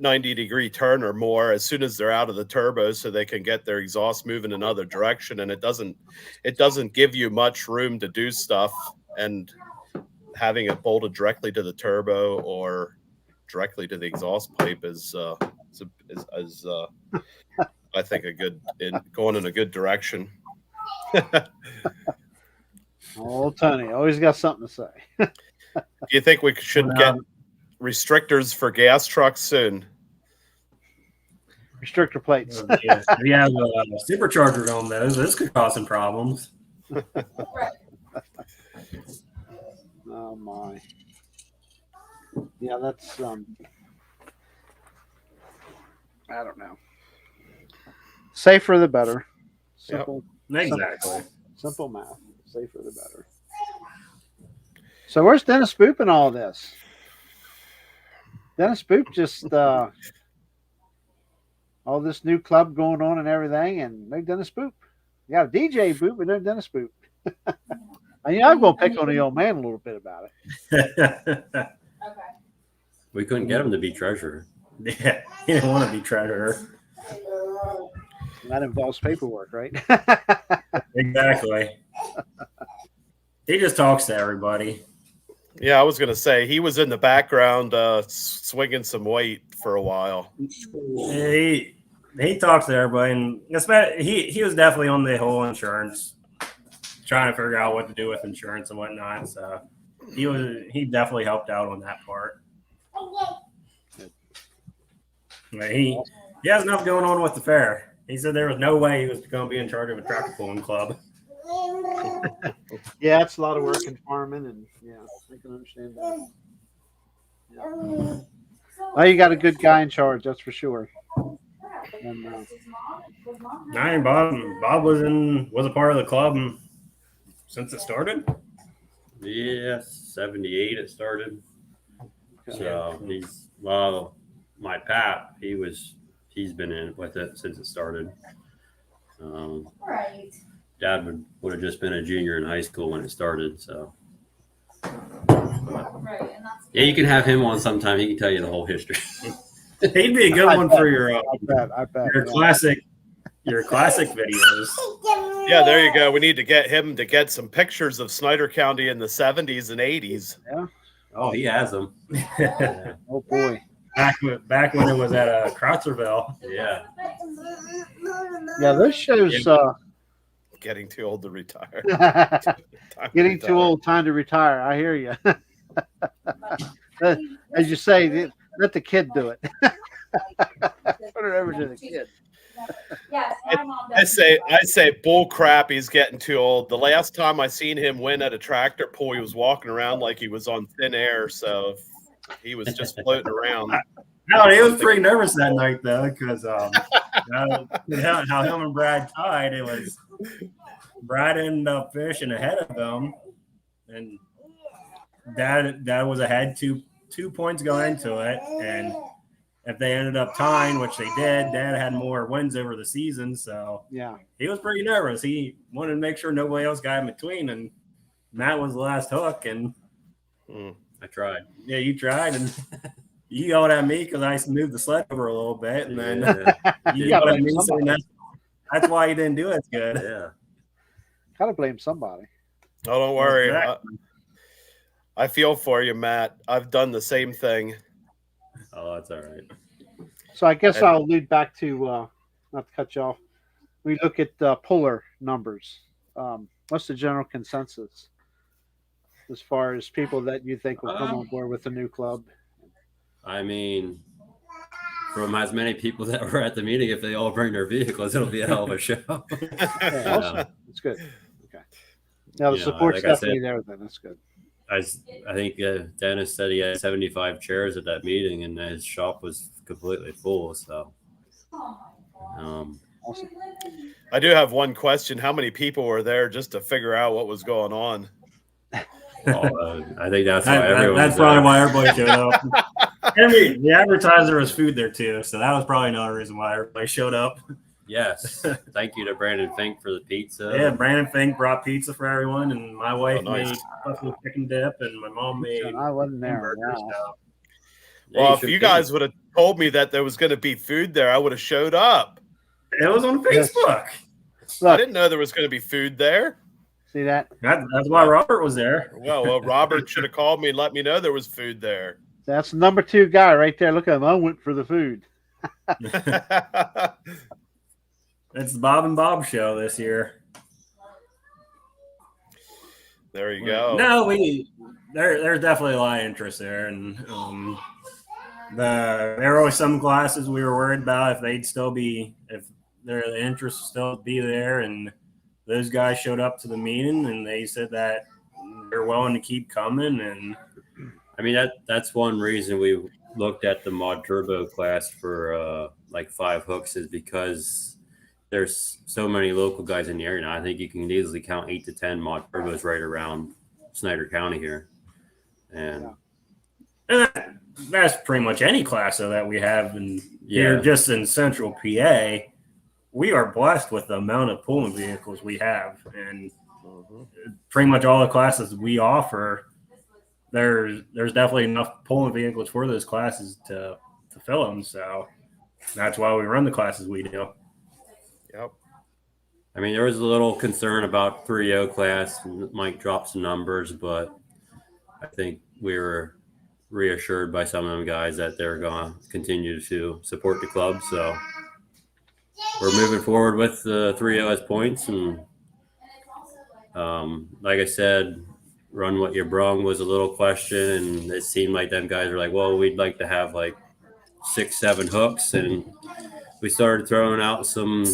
90-degree turn or more as soon as they're out of the turbo so they can get their exhaust moving another direction, and it doesn't give you much room to do stuff, and having it bolted directly to the turbo or directly to the exhaust pipe is I think going in a good direction. Oh, Tony, always got something to say. Do you think we should get restrictors for gas trucks soon? Restrictor plates. Yeah, we have superchargers on those. This could cause some problems. Oh my. Yeah, that's I don't know. Safer the better. Simple. Exactly. Simple math. Safer the better. So where's Dennis Boop in all this? Dennis Boop just all this new club going on and everything, and no Dennis Boop. You got a DJ Boop, but no Dennis Boop. I'm going to pick on the old man a little bit about it. We couldn't get him to be treasurer. Yeah, he didn't want to be treasurer. That involves paperwork, right? Exactly. He just talks to everybody. Yeah, I was going to say he was in the background swinging some weight for a while. He talks to everybody, and he was definitely on the whole insurance, trying to figure out what to do with insurance and whatnot. So he definitely helped out on that part. He has enough going on with the fair. He said there was no way he was going to be in charge of a tractor pulling club. Yeah, it's a lot of work in farming, and yeah, I can understand that. Yeah. Well, you got a good guy in charge, that's for sure. And, Bob was a part of the club since it started. Yeah, 78 it started. Okay. So my pap, he's been in with it since it started. Right. Dad would have just been a junior in high school when it started. So Right. And that's yeah, you can have him on sometime. He can tell you the whole history. He'd be a good one for your I bet. your classic videos. Yeah, there you go. We need to get him to get some pictures of Snyder County in the 70s and 80s. Yeah. Oh, he has them. Yeah. Oh boy. Back when it was at Croucherville. Yeah. Yeah, those shows Getting too old to retire. getting too old, time to retire. I hear you. As you say, let the kid do it. Put it over to the kid. Yes, my mom I does. say bull crap, he's getting too old. The last time I seen him win at a tractor pull, he was walking around like he was on thin air, so he was just floating around. No, he was pretty nervous that night though, because how him and Brad tied, it was Brad ended up finishing ahead of him, and Dad was ahead 2 points going into it, and if they ended up tying, which they did, Dad had more wins over the season, so Yeah. he was pretty nervous. He wanted to make sure nobody else got in between, and Matt was the last hook, and I tried. yeah, you tried, and you yelled at me because I moved the sled over a little bit, and then you yelled at me saying that's why you didn't do it good. Yeah. Gotta blame somebody. Oh, don't worry. Exactly. I feel for you, Matt. I've done the same thing. Oh, that's all right. So I guess I'll lead back to not to cut you off. We look at puller numbers. What's the general consensus as far as people that you think will come on board with the new club? I mean, from as many people that were at the meeting, if they all bring their vehicles, it'll be a hell of a show. Yeah, awesome. That's good. Okay. Now the support's like I definitely said, there. Then that's good. I think Dennis said he had 75 chairs at that meeting, and his shop was completely full. So, Awesome. I do have one question. How many people were there just to figure out what was going on? I think that's why everyone. That's probably why everybody showed up. And the advertiser was food there too, so that was probably another reason why everybody showed up. Yes. Thank you to Brandon Fink for the pizza. Yeah, Brandon Fink brought pizza for everyone, and my wife nice. made buffalo chicken dip, and my mom made I wasn't there. hamburgers. Wow. So. Yeah, Well, if should you be. guys would have told me that there was going to be food there, I would have showed up. It was on Facebook. I Look, didn't know there was going to be food there. see that? That's why Robert was there. Well, Robert should have called me and let me know there was food there. That's the number 2 guy right there. Look at him. I went for the food. It's the Bob and Bob show this year. There you go. No, there's definitely a lot of interest there, and there were always some classes we were worried about if their interest would still be there, and those guys showed up to the meeting and they said that they're willing to keep coming. And I mean, that's one reason we looked at the mod turbo class for like 5 hooks, is because there's so many local guys in the area now. I think you can easily count 8 to 10 mod turbos right around Snyder County here. And that's pretty much any class that we have here just in central PA. We are blessed with the amount of pulling vehicles we have, and pretty much all the classes we offer, there's definitely enough pulling vehicles for those classes to fill them. So that's why we run the classes we do. Yep. I mean, there was a little concern about 3.0 class. Mike dropped some numbers, but I think we were reassured by some of them guys that they're going to continue to support the club. So we're moving forward with the 3.0 as points. And like I said, run what you brung was a little question. And it seemed like them guys were like, well, we'd like to have like 6, 7 hooks. And we started throwing out some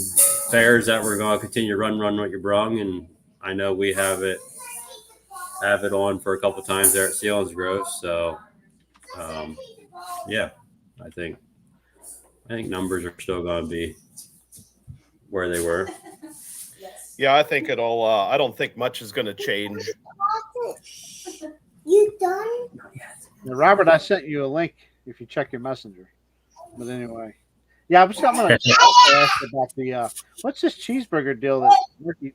fares that we're going to continue to run what you brung. And I know we have it on for a couple times there at Selinsgrove. So, yeah, I think numbers are still going to be where they were. Yeah, I think it'll. I don't think much is going to change. You done? Now, Robert, I sent you a link if you check your messenger. But anyway, yeah, I was going to ask about the what's this cheeseburger deal that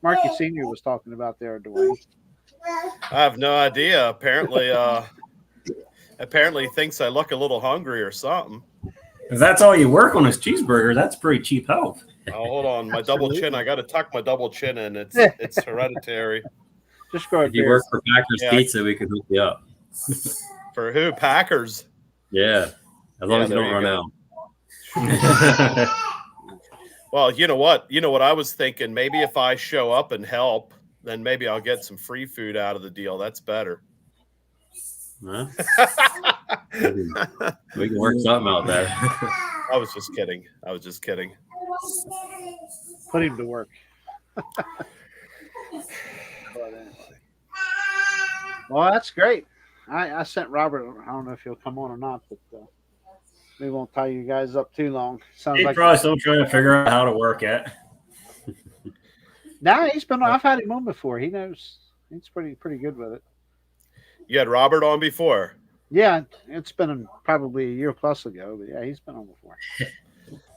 Marky Senior was talking about there, Duane? I have no idea. Apparently thinks I look a little hungry or something. If that's all you work on is cheeseburger, that's pretty cheap health. Oh, hold on, my double chin. I got to tuck my double chin in. It's hereditary. Just go ahead. If you work for Packers Pizza, we can hook you up. For who? Packers. Yeah, as long as you don't run out. Well, you know what? You know what I was thinking? Maybe if I show up and help, then maybe I'll get some free food out of the deal. That's better. Huh? We can work something out there. I was just kidding. Put him to work. Well, that's great. I sent Robert. I don't know if he'll come on or not, but we won't tie you guys up too long. Sounds He's like probably still trying to figure out how to work it. Nah, he's been. I've had him on before. He knows. He's pretty good with it. You had Robert on before. Yeah, it's been probably a year plus ago, but yeah, he's been on before.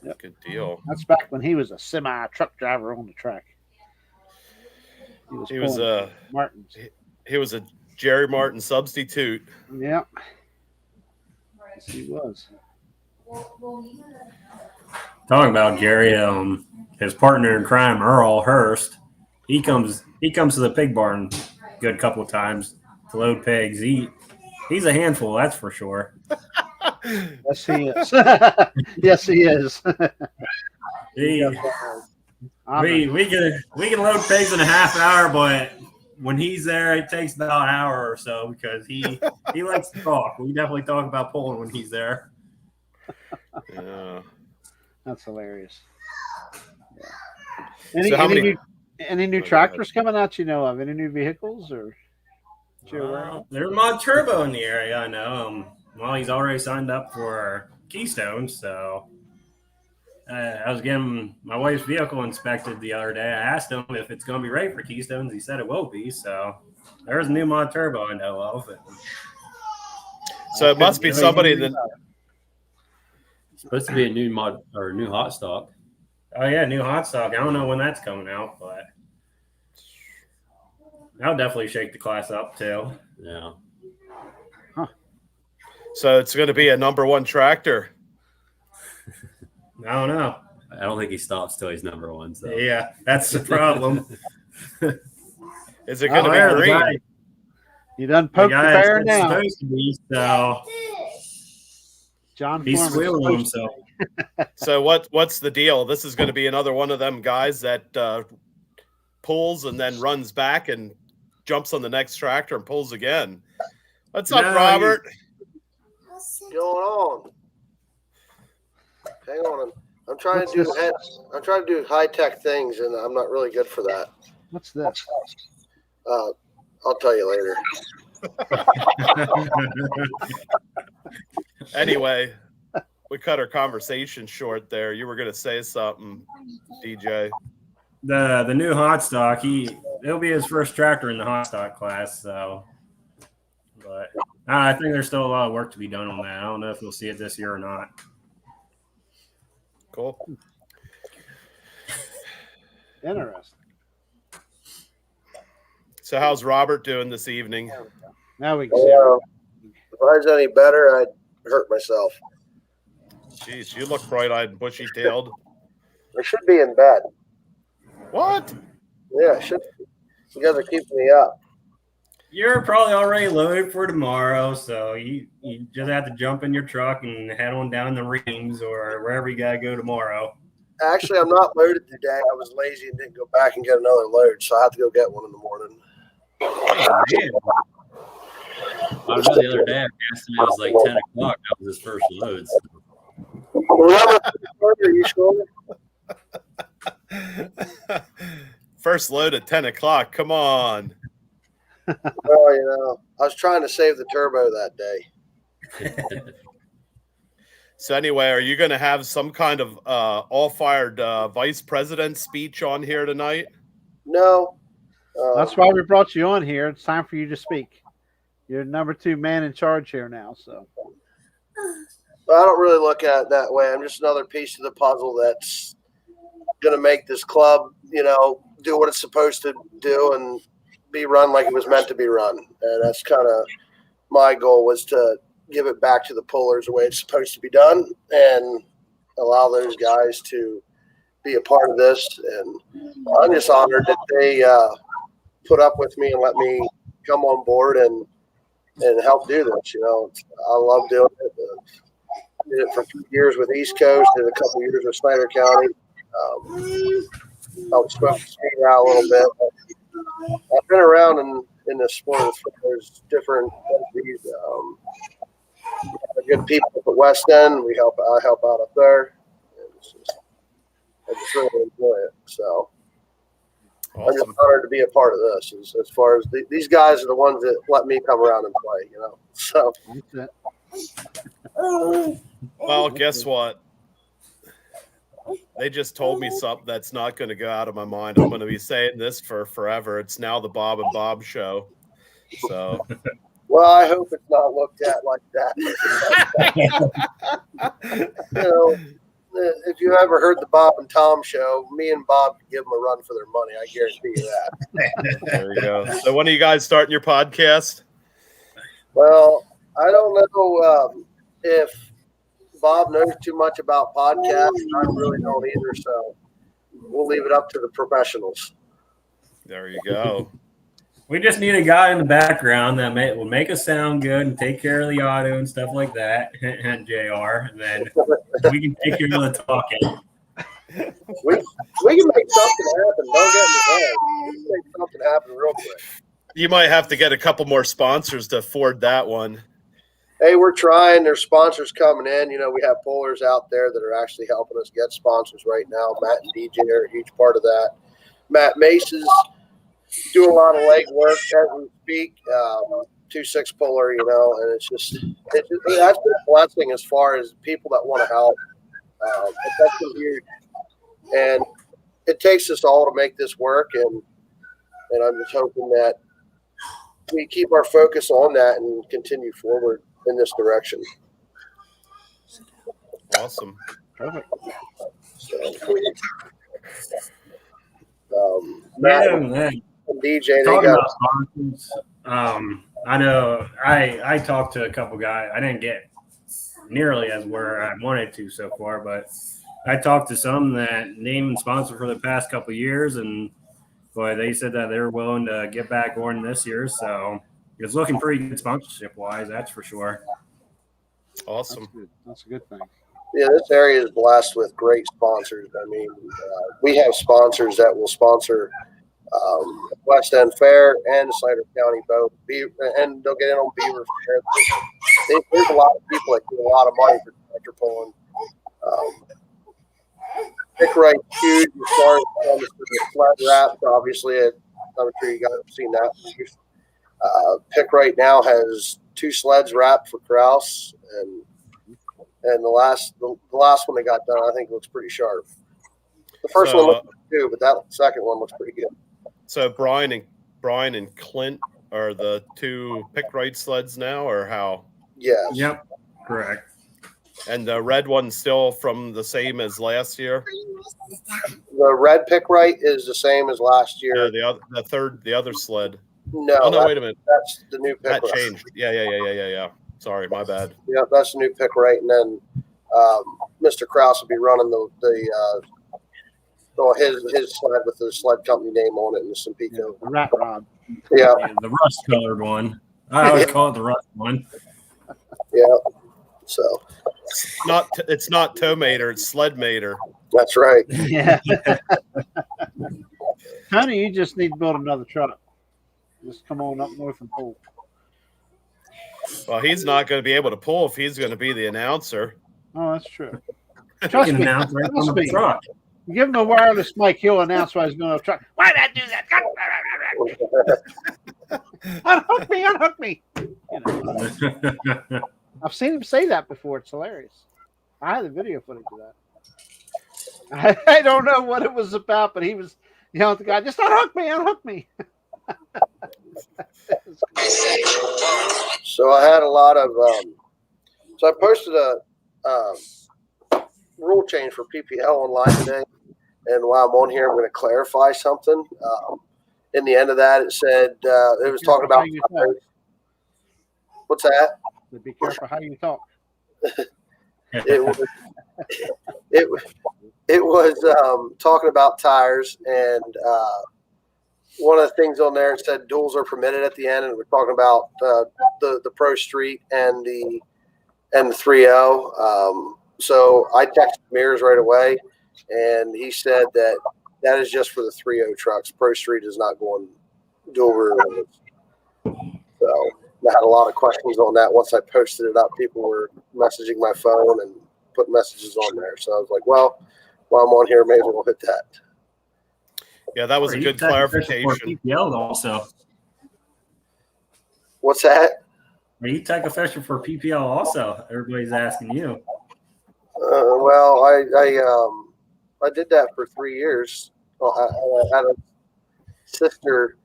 Yep. Good deal. That's back when he was a semi truck driver on the track. He was a Martin's. He was a Jerry Martin substitute. Yeah. Yes, he was. Talking about Jerry, his partner in crime, Earl Hurst, he comes to the pig barn a good couple of times to load pigs. He's a handful, that's for sure. Yes, he is. Yes, he is. We can load pigs in a half hour, but when he's there, it takes about an hour or so because he likes to talk. We definitely talk about pulling when he's there. Yeah. That's hilarious. Yeah. Any new tractors coming out? You know of any new vehicles or? There's Mod Turbo in the area. I know. Well, he's already signed up for Keystone, so I was getting my wife's vehicle inspected the other day. I asked him if it's going to be ready for Keystones. He said it will be. So there's a new Mod Turbo I know of. So it must be somebody that. It's supposed to be a new mod or new hot stock. Oh yeah, new hot stock. I don't know when that's coming out, but that'll definitely shake the class up too. Yeah. Huh. So it's going to be a number 1 tractor. I don't know. I don't think he stops till he's number 1. So Yeah, that's the problem. Is it going to be green? You done poked the bear now. Supposed to be, so John He's Foreman's squealing supposed to himself. So what's the deal? This is going to be another one of them guys that pulls and then runs back and jumps on the next tractor and pulls again. What's up, No, Robert? What's going on? Hang on. I'm trying What's to do this? I'm trying to do high tech things, and I'm not really good for that. What's this? I'll tell you later. Anyway, we cut our conversation short there. You were going to say something, DJ. The new hot stock, it'll be his first tractor in the hot stock class. So, but I think there's still a lot of work to be done on that. I don't know if we'll see it this year or not. Cool. Interesting. So how's Robert doing this evening? Now we can see it. If I was any better, I'd hurt myself. Jeez, you look bright-eyed and bushy-tailed. I should be in bed. What? Yeah, I should. You guys are keeping me up. You're probably already loaded for tomorrow, so you just have to jump in your truck and head on down the Reams or wherever you gotta go tomorrow. Actually, I'm not loaded today. I was lazy and didn't go back and get another load, so I have to go get one in the morning. I don't know. The other day, I asked him, it was like 10 o'clock. That was his first load. So. Are you sure? First load at 10 o'clock. Come on. Well, I was trying to save the turbo that day. So anyway, are you going to have some kind of all-fired vice president speech on here tonight? No. That's why we brought you on here. It's time for you to speak. You're number 2 man in charge here now. So But I don't really look at it that way. I'm just another piece of the puzzle that's going to make this club, do what it's supposed to do and be run like it was meant to be run. And that's kind of my goal, was to give it back to the pullers the way it's supposed to be done and allow those guys to be a part of this. And I'm just honored that they put up with me and let me come on board and help do this. I love doing it. Did it for a few years with East Coast, did a couple years with Snyder County. Helped smoke the speed out a little bit. But I've been around in the sport as far as different entities. Good people at the West End. I help out up there. I just really enjoy it. So I'm just Awesome. honored to be a part of this. As far as these guys are the ones that let me come around and play. So. that's it. Well, guess what? They just told me something that's not going to go out of my mind. I'm going to be saying this for forever. It's now the Bob and Bob show. So, Well, I hope it's not looked at like that. If you ever heard the Bob and Tom show, me and Bob could give them a run for their money. I guarantee you that. there you go. So, when are you guys starting your podcast? Well, I don't know if Bob knows too much about podcasts. I really don't either, so we'll leave it up to the professionals. There you go. We just need a guy in the background that will make us sound good and take care of the audio and stuff like that, and JR, and then we can take care of the talking. We can make something happen. Don't get me wrong. We can make something happen real quick. You might have to get a couple more sponsors to afford that one. Hey, we're trying. There's sponsors coming in. We have pullers out there that are actually helping us get sponsors right now. Matt and DJ are a huge part of that. Matt Mace is doing a lot of leg work as we speak. 2.6 puller, and it's just that's been a blessing as far as people that want to help. That's been huge, and it takes us all to make this work. And I'm just hoping that we keep our focus on that and continue forward in this direction. Awesome. Perfect. Matt Yeah, and man. DJ, they Talking got about sponsors, I know I talked to a couple guys. I didn't get nearly as where I wanted to so far, but I talked to some that named sponsor for the past couple of years, and boy, they said that they were willing to get back on this year. So it's looking pretty good sponsorship wise, that's for sure. Awesome. That's good. That's a good thing. Yeah, this area is blessed with great sponsors. I mean, we have sponsors that will sponsor West End Fair and the Snyder County boat, and they'll get in on Beaver Fair. There's a lot of people that give a lot of money for tractor pulling. Pick right huge as far as the sled wraps. Obviously, I'm sure you guys have seen that. Pick right now has 2 sleds wrapped for grouse, and the last one they got done, I think looks pretty sharp. The first one looked good, but that second one looks pretty good. So Brian and Clint are the 2 pick right sleds now, or how? Yes. Yep. Correct. And the red one's still from the same as last year. The red pick right is the same as last year. No, the other sled. No, Oh no, wait a minute. That's the new pick That right. changed. Yeah. Sorry, my bad. Yeah, that's the new pick right, and then Mr. Krause will be running his sled with the sled company name on it and some Yeah, Pico. the rat rod. Yeah, Yeah, the rust colored one. I always call it the rust one. yeah. So It's not tow mater, it's sled mater. that's right. Yeah. Tony, you just need to build another truck. Just come on up north and pull. Well, he's not going to be able to pull if he's going to be the announcer. Oh, that's true. You Trust can me. announce right Trust from the me. truck. You give him a wireless mic, he'll announce why he's going to truck. Why did I do that? Unhook me, unhook me. You know, I've seen him say that before. It's hilarious. I had the video footage of that. I don't know what it was about, but he was yelling at the guy, just unhook me, unhook me. So I had a lot of. So I posted a rule change for PPL online today, and while I'm on here, I'm going to clarify something. In the end of that, it said it was talking about. What's that? Be careful how you talk. It was it was talking about tires, and one of the things on there, it said duals are permitted at the end, and we're talking about the Pro Street and the 3.0. So I texted Mears right away, and he said that is just for the 3.0 trucks. Pro Street is not going dual rear limits. So I had a lot of questions on that. Once I posted it up, people were messaging my phone and putting messages on there. So I was like, well, while I'm on here, may as well hit that. Yeah, that was a good clarification. PPL also. What's that? Are you tech official for PPL also? Everybody's asking you. Well, I did that for 3 years. Well, I had a sister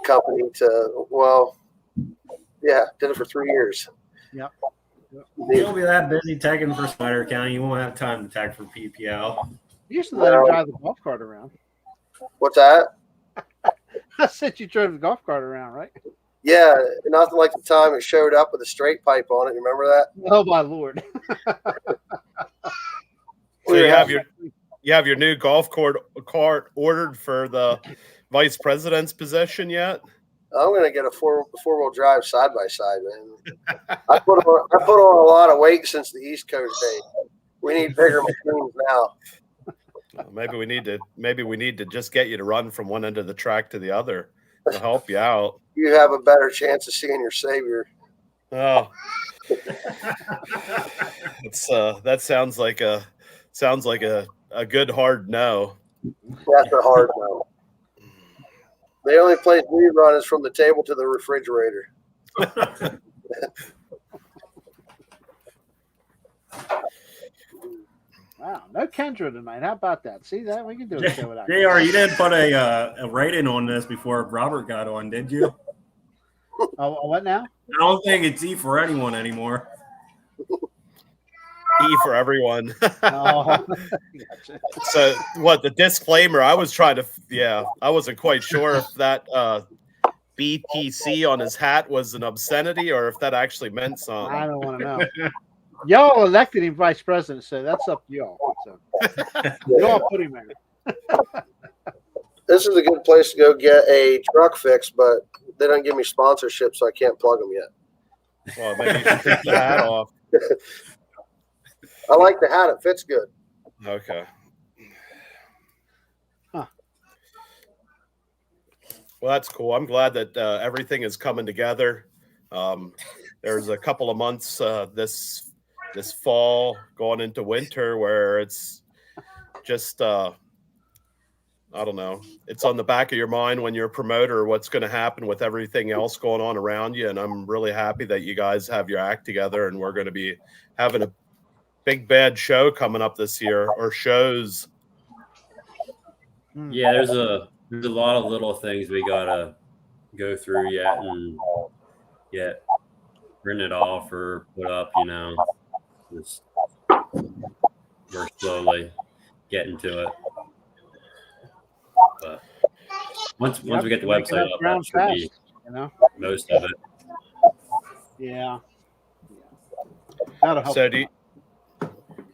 company did it for 3 years. Yep. You'll be that busy teching for Snyder County, you won't have time to tech for PPL. You used to let him drive the golf cart around. What's that? I said you drove the golf cart around, right? Yeah, nothing like the time it showed up with a straight pipe on it. You remember that? Oh my Lord! So you have your new golf cart ordered for the vice president's position yet? I'm gonna get a four-wheel drive side by side, man. I put on a lot of weight since the East Coast days. We need bigger machines now. Maybe we need to just get you to run from one end of the track to the other to help you out. You have a better chance of seeing your savior. Oh, it's that sounds like a good hard no. That's a hard no. The only place we run is from the table to the refrigerator. Wow, no Kendra tonight. How about that? See that? We can do a show without JR, you didn't put a rating on this before Robert got on, did you? Oh, what now? I don't think it's E for anyone anymore. E for everyone. Oh, gotcha. So what the disclaimer? I wasn't quite sure if that BTC on his hat was an obscenity or if that actually meant something. I don't want to know. Y'all elected him vice president, so that's up to y'all. So y'all put him there. This is a good place to go get a truck fix, but they don't give me sponsorship, so I can't plug them yet. Well, maybe you should take the hat off. I like the hat. It fits good. Okay. Huh. Well, that's cool. I'm glad that everything is coming together. There's a couple of months this fall going into winter where it's just I don't know. It's on the back of your mind when you're a promoter what's going to happen with everything else going on around you. And I'm really happy that you guys have your act together, and we're going to be having a big bad show coming up this year, or shows. Yeah, there's a lot of little things we gotta go through yet and get printed off or put up. Just we're slowly getting to it. But once we get the website up, that should be most of it. Yeah. That'll help. So do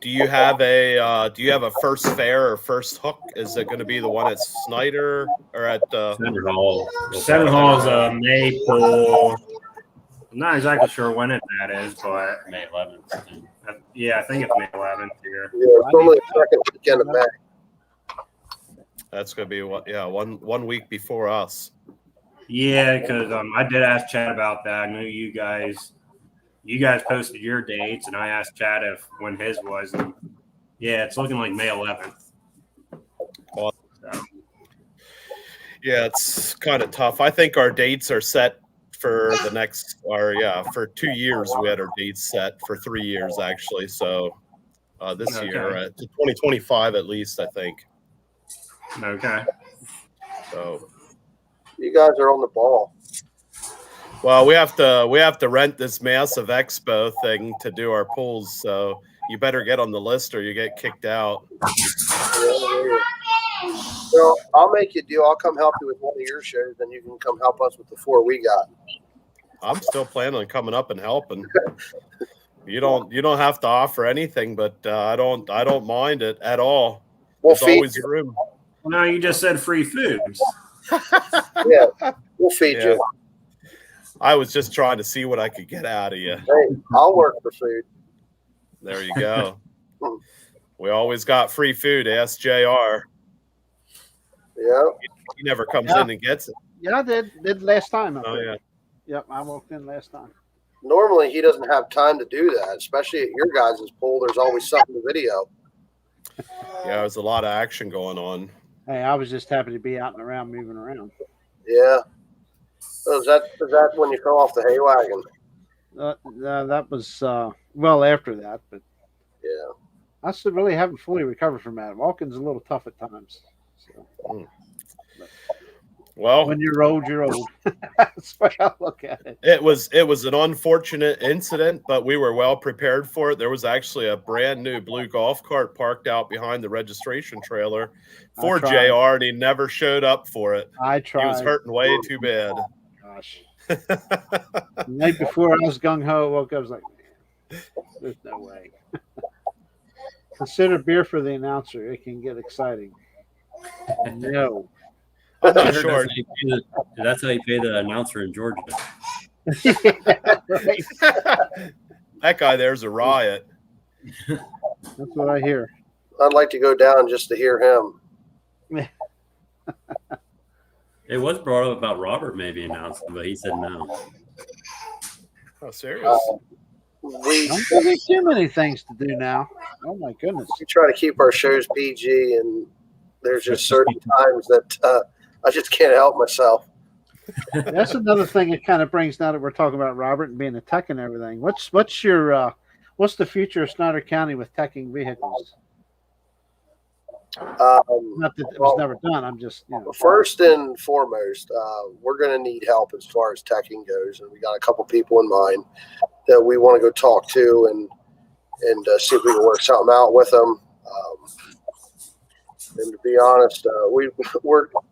you have a first fair or first hook? Is it going to be the one at Snyder or at Center Hall? Center Hall is a May pull. I'm not exactly sure when that is, but May 11th. yeah, I think it's May 11th here. Yeah, it's only the second weekend of May. That's going to be one week before us. Yeah, because I did ask Chad about that. I knew you guys posted your dates, and I asked Chad when his was. And yeah, it's looking like May 11th. Well, So. Yeah, it's kind of tough. I think our dates are set for the next, for 2 years. We had our dates set for 3 years actually. So this year, to 2025 at least, I think. Okay. So You guys are on the ball. well, we have to rent this massive expo thing to do our pulls. So you better get on the list or you get kicked out. Well, I'll make you a deal. I'll come help you with one of your shows, and you can come help us with the 4 we got. I'm still planning on coming up and helping. You don't have to offer anything, but I don't mind it at all. We'll There's feed always you. room. No, you just said free food. Yeah, we'll feed Yeah. you. I was just trying to see what I could get out of you. Hey, I'll work for food. There you go. We always got free food. Ask JR. Yeah. He never comes in and gets it. Yeah, I did last time. Oh yeah. Yep, I walked in last time. Normally, he doesn't have time to do that, especially at your guys' pool. There's always something to video. Yeah, there's a lot of action going on. Hey, I was just happy to be out and around, moving around. Yeah. So is that when you fell off the hay wagon? That was well after that, but Yeah. I still really haven't fully recovered from that. Walking's a little tough at times. So. Well, When you're old, you're old. That's the way I look at it. it was an unfortunate incident, but we were well prepared for it. There was actually a brand new blue golf cart parked out behind the registration trailer for JR, and he never showed up for it. I tried. He was hurting way too bad. Gosh. The night before, I was gung ho. Woke up, I was like, man, there's no way. Consider beer for the announcer. It can get exciting. No. I'm not I heard sure. that's how you pay the announcer in Georgia. Right. That guy there's a riot. That's what I hear. I'd like to go down just to hear him. It was brought up about Robert maybe announcing, but he said no. Oh, serious? We Don't give me too many things to do now. Oh my goodness. try to keep our shows PG, and there's just certain times that I just can't help myself. That's another thing it kind of brings now that we're talking about Robert and being a tech and everything. What's the future of Snyder County with teching vehicles? Not that it was never done. I'm just First and foremost, we're going to need help as far as teching goes, and we got a couple people in mind that we want to go talk to and see if we can work something out with them. And to be honest, I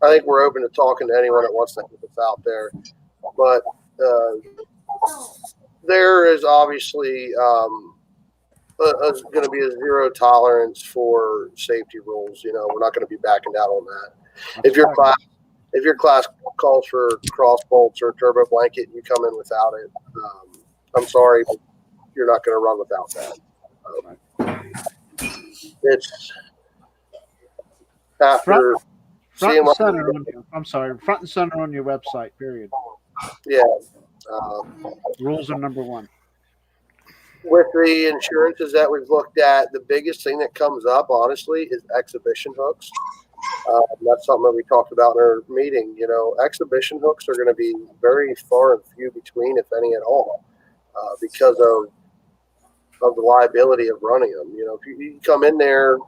think we're open to talking to anyone that wants to help us out there. But there is obviously going to be a zero tolerance for safety rules. We're not going to be backing down on that. If your class calls for cross bolts or turbo blanket and you come in without it, I'm sorry, but you're not going to run without that. It's after Front and seeing center on your, I'm sorry, front and center on your website, period. yeah. Rules are number one. With the insurances that we've looked at, the biggest thing that comes up, honestly, is exhibition hooks. That's something that we talked about in our meeting. You know, exhibition hooks are going to be very far and few between, if any at all, because of the liability of running them. You know, if you come in there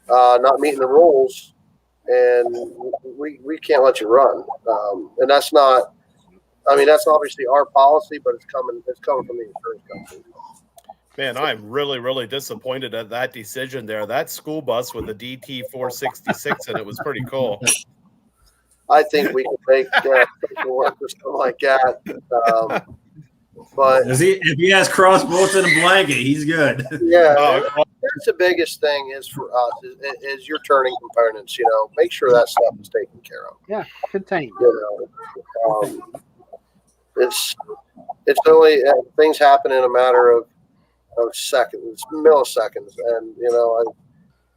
not meeting the rules, and we can't let you run. And that's not. I mean, that's obviously our policy, but it's coming from the insurance company. Man, I'm really, really disappointed at that decision there. That school bus with the DT 466 and it was pretty cool. I think we can make work for something like that. But if he has cross bolts in a blanket, he's good. yeah, that's the biggest thing is for us is your turning components. You know, make sure that stuff is taken care of. Yeah, contained. You know, it's only things happen in a matter of seconds, milliseconds, and you know,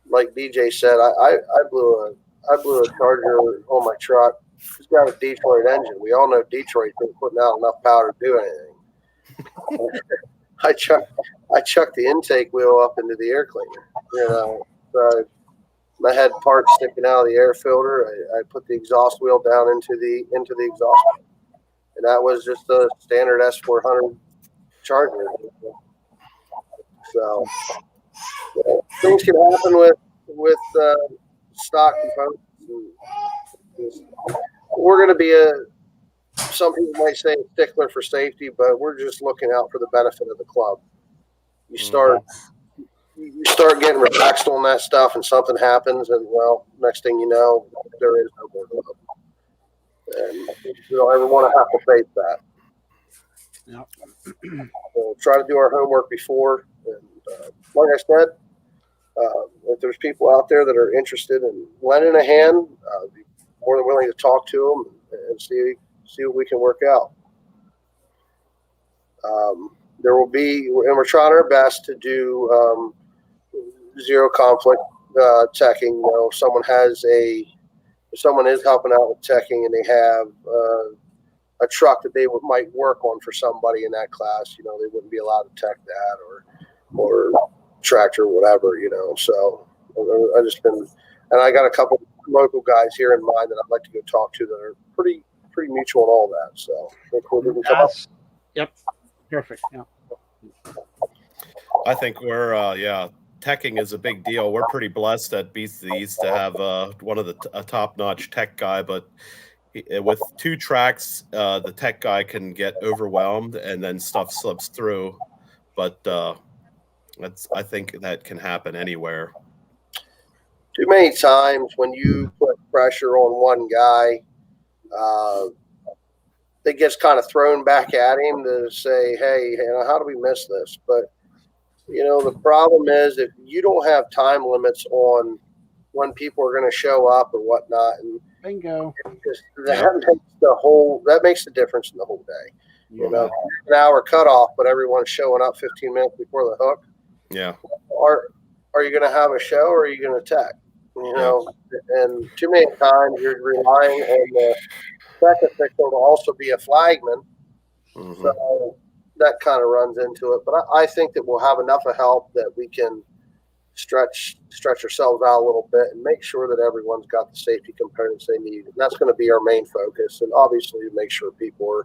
like DJ said, I blew a charger on my truck. It's got a Detroit engine. We all know Detroit isn't putting out enough power to do anything. I chucked the intake wheel up into the air cleaner. You know, so I had parts sticking out of the air filter. I put the exhaust wheel down into the exhaust, and that was just a standard S400 charger. So things can happen with stock components. We're going to be some people might say a stickler for safety, but we're just looking out for the benefit of the club. You start getting relaxed on that stuff, and something happens, and well, next thing you know, there is no more club, and we don't ever want to have to face that. Yep. We'll try to do our homework before. And like I said, if there's people out there that are interested in lending a hand, I'd be more than willing to talk to them and see what we can work out. There will be, and we're trying our best to do zero conflict teching. You know, if someone is helping out with teching and they have a truck that they might work on for somebody in that class, you know, they wouldn't be allowed to tech that or tractor, whatever, you know. So I got a couple local guys here in mind that I'd like to go talk to that are pretty mutual and all that. So yep, perfect. Yeah. I think we're teching is a big deal. We're pretty blessed at Beats the East to have one of a top-notch tech guy, but with two tracks, the tech guy can get overwhelmed and then stuff slips through. But I think that can happen anywhere. Too many times when you put pressure on one guy, it gets kind of thrown back at him to say, hey, how do we miss this? But, you know, the problem is if you don't have time limits on when people are going to show up or whatnot, and bingo, that makes the difference in the whole day. You know, an hour cutoff, but everyone's showing up 15 minutes before the hook. Yeah. Are you going to have a show or are you going to tech? You know, and too many times you're relying on the tech official to also be a flagman. Mm-hmm. So that kind of runs into it. But I think that we'll have enough of help that we can stretch ourselves out a little bit and make sure that everyone's got the safety components they need. And that's going to be our main focus. And obviously make sure people are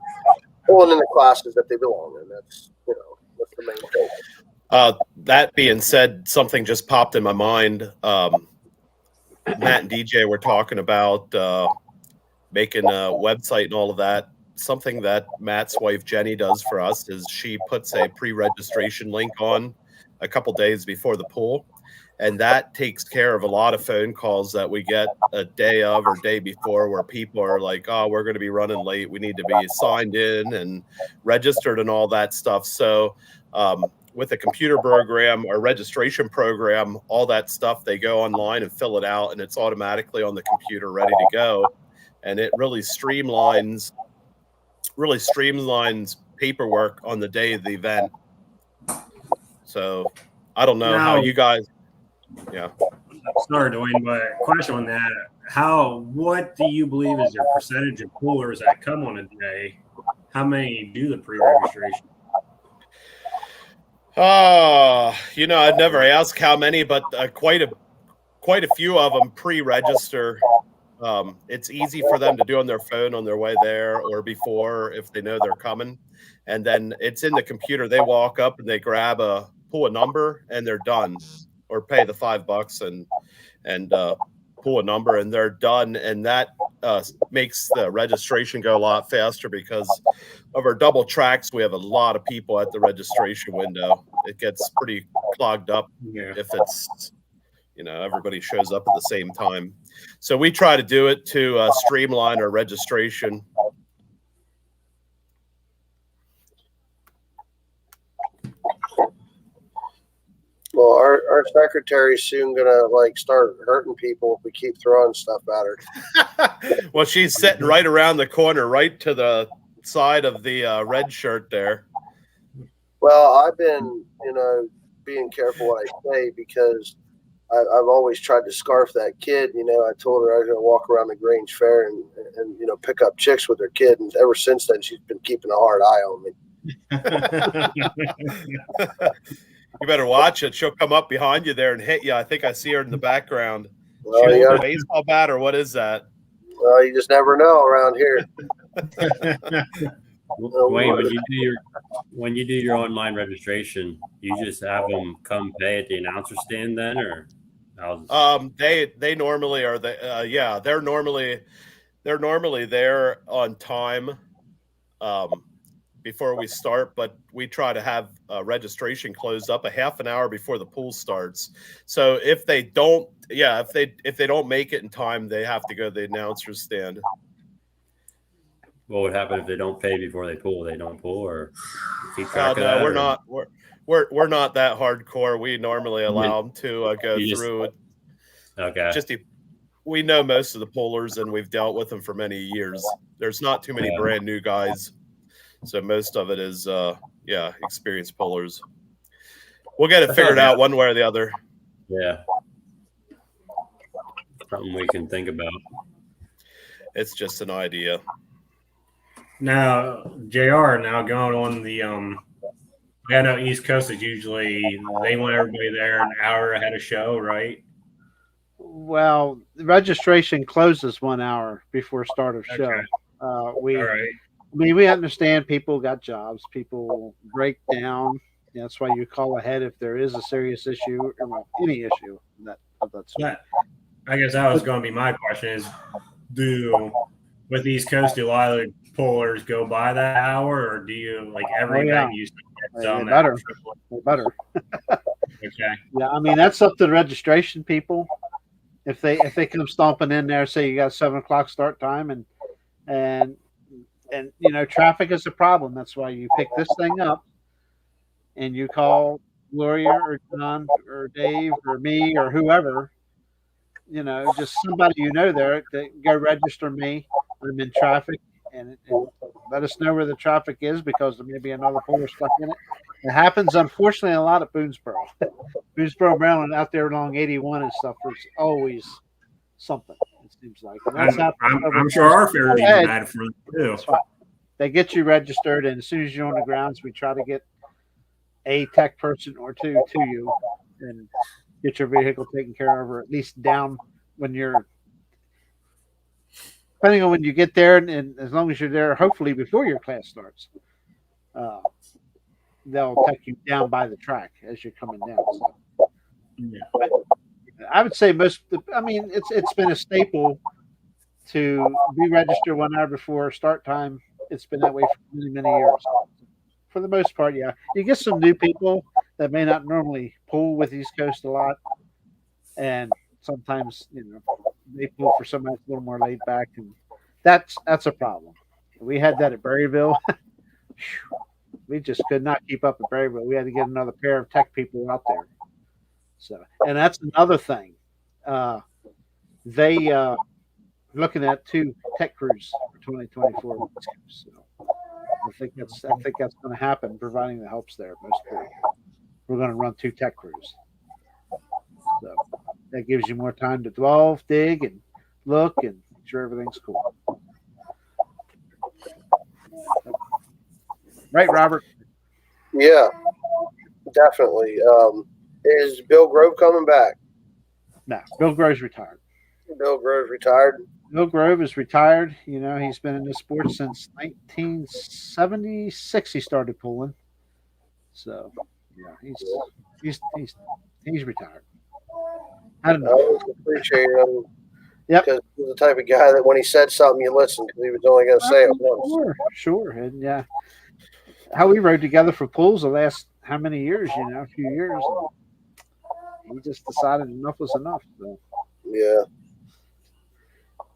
pulling in the classes that they belong in. That's the main focus. That being said, something just popped in my mind. Matt and DJ were talking about making a website and all of that. Something that Matt's wife Jenny does for us is she puts a pre-registration link on a couple days before the pool, and that takes care of a lot of phone calls that we get a day of or day before where people are like, oh, we're going to be running late, we need to be signed in and registered and all that stuff. So with a computer program or registration program, all that stuff, they go online and fill it out and it's automatically on the computer ready to go. And it really streamlines paperwork on the day of the event. So I don't know how Now- you guys. Yeah. Sorry, Duane, but question on that: what do you believe is your percentage of pullers that come on a day? How many do the pre-registration? I'd never asked how many, but quite a few of them pre-register. It's easy for them to do on their phone on their way there or before if they know they're coming. And then it's in the computer. They walk up and they pull a number and they're done, or pay the $5 and pull a number and they're done. And that makes the registration go a lot faster because of our double tracks. We have a lot of people at the registration window. It gets pretty clogged up if it's, everybody shows up at the same time. So we try to do it to streamline our registration. Well, our secretary's soon gonna start hurting people if we keep throwing stuff at her. Well, she's sitting right around the corner, right to the side of the red shirt there. Well, I've been, being careful what I say because I've always tried to scarf that kid. I told her I was going to walk around the Grange Fair and pick up chicks with her kid. And ever since then, she's been keeping a hard eye on me. You better watch it. She'll come up behind you there and hit you. I think I see her in the background. Well, She holds a baseball bat, or what is that? Well, you just never know around here. Wayne, when you do your online registration, you just have them come pay at the announcer stand then, or they normally are they're normally there on time before we start, but we try to have registration closed up a half an hour before the pool starts. So if they don't make it in time, they have to go to the announcer's stand. what would happen if they don't pay before they pull? They don't pull, or keep track of No, that? we're not that hardcore. We normally allow them to go through it. Okay. We know most of the pullers, and we've dealt with them for many years. There's not too many brand new guys, so most of it is experienced pullers. We'll get it figured out one way or the other. Yeah. Something we can think about. It's just an idea. Now, JR, going on the I know East Coast is usually they want everybody there an hour ahead of show, right? Well, the registration closes 1 hour before start of show. Okay. All right. We understand people got jobs, people break down. That's why you call ahead if there is a serious issue or any issue of that sort. I guess that was going to be my question: is with East Coast, do a lot of the pullers go by that hour, or do you every event you get some better? Okay. Yeah, that's up to the registration people. If they come stomping in there, say you got 7 o'clock start time, and traffic is a problem. That's why you pick this thing up and you call Gloria or John or Dave or me or whoever, just somebody there to go register me. I'm in traffic, and let us know where the traffic is because there may be another puller stuck in it. It happens, unfortunately, a lot at Boonesboro. Boonesboro, Maryland, out there along 81 and stuff, there's always something, it seems like. I'm sure our fair is bad for them, too. That's right. They get you registered, and as soon as you're on the grounds, we try to get a tech person or two to you and get your vehicle taken care of, or at least down when you're, depending on when you get there, and as long as you're there, hopefully before your class starts, they'll take you down by the track as you're coming down. So, but I would say it's been a staple to be registered 1 hour before start time. It's been that way for many, many years. For the most part, yeah. You get some new people that may not normally pull with East Coast a lot, and sometimes they pull for somebody that's a little more laid back, and that's a problem. We had that at Berryville. We just could not keep up at Berryville. We had to get another pair of tech people out there. So, and that's another thing. They looking at 2 tech crews for 2024. So I think that's going to happen, providing the help's there. Most crews. We're going to run 2 tech crews, so that gives you more time to dwell, dig, and look, and make sure everything's cool. Right, Robert? Yeah, definitely. Is Bill Grove coming back? No, Bill Grove's retired. Bill Grove's retired. Bill Grove is retired. You know, he's been in the sport since 1976. He started pulling. So, yeah, he's retired. I don't I know. always appreciate him. Yep. Because he's the type of guy that when he said something, you listened because he was only going to say it once. Sure. And yeah, how we rode together for pools the last how many years? You know, a few years. He just decided enough was enough. So. Yeah.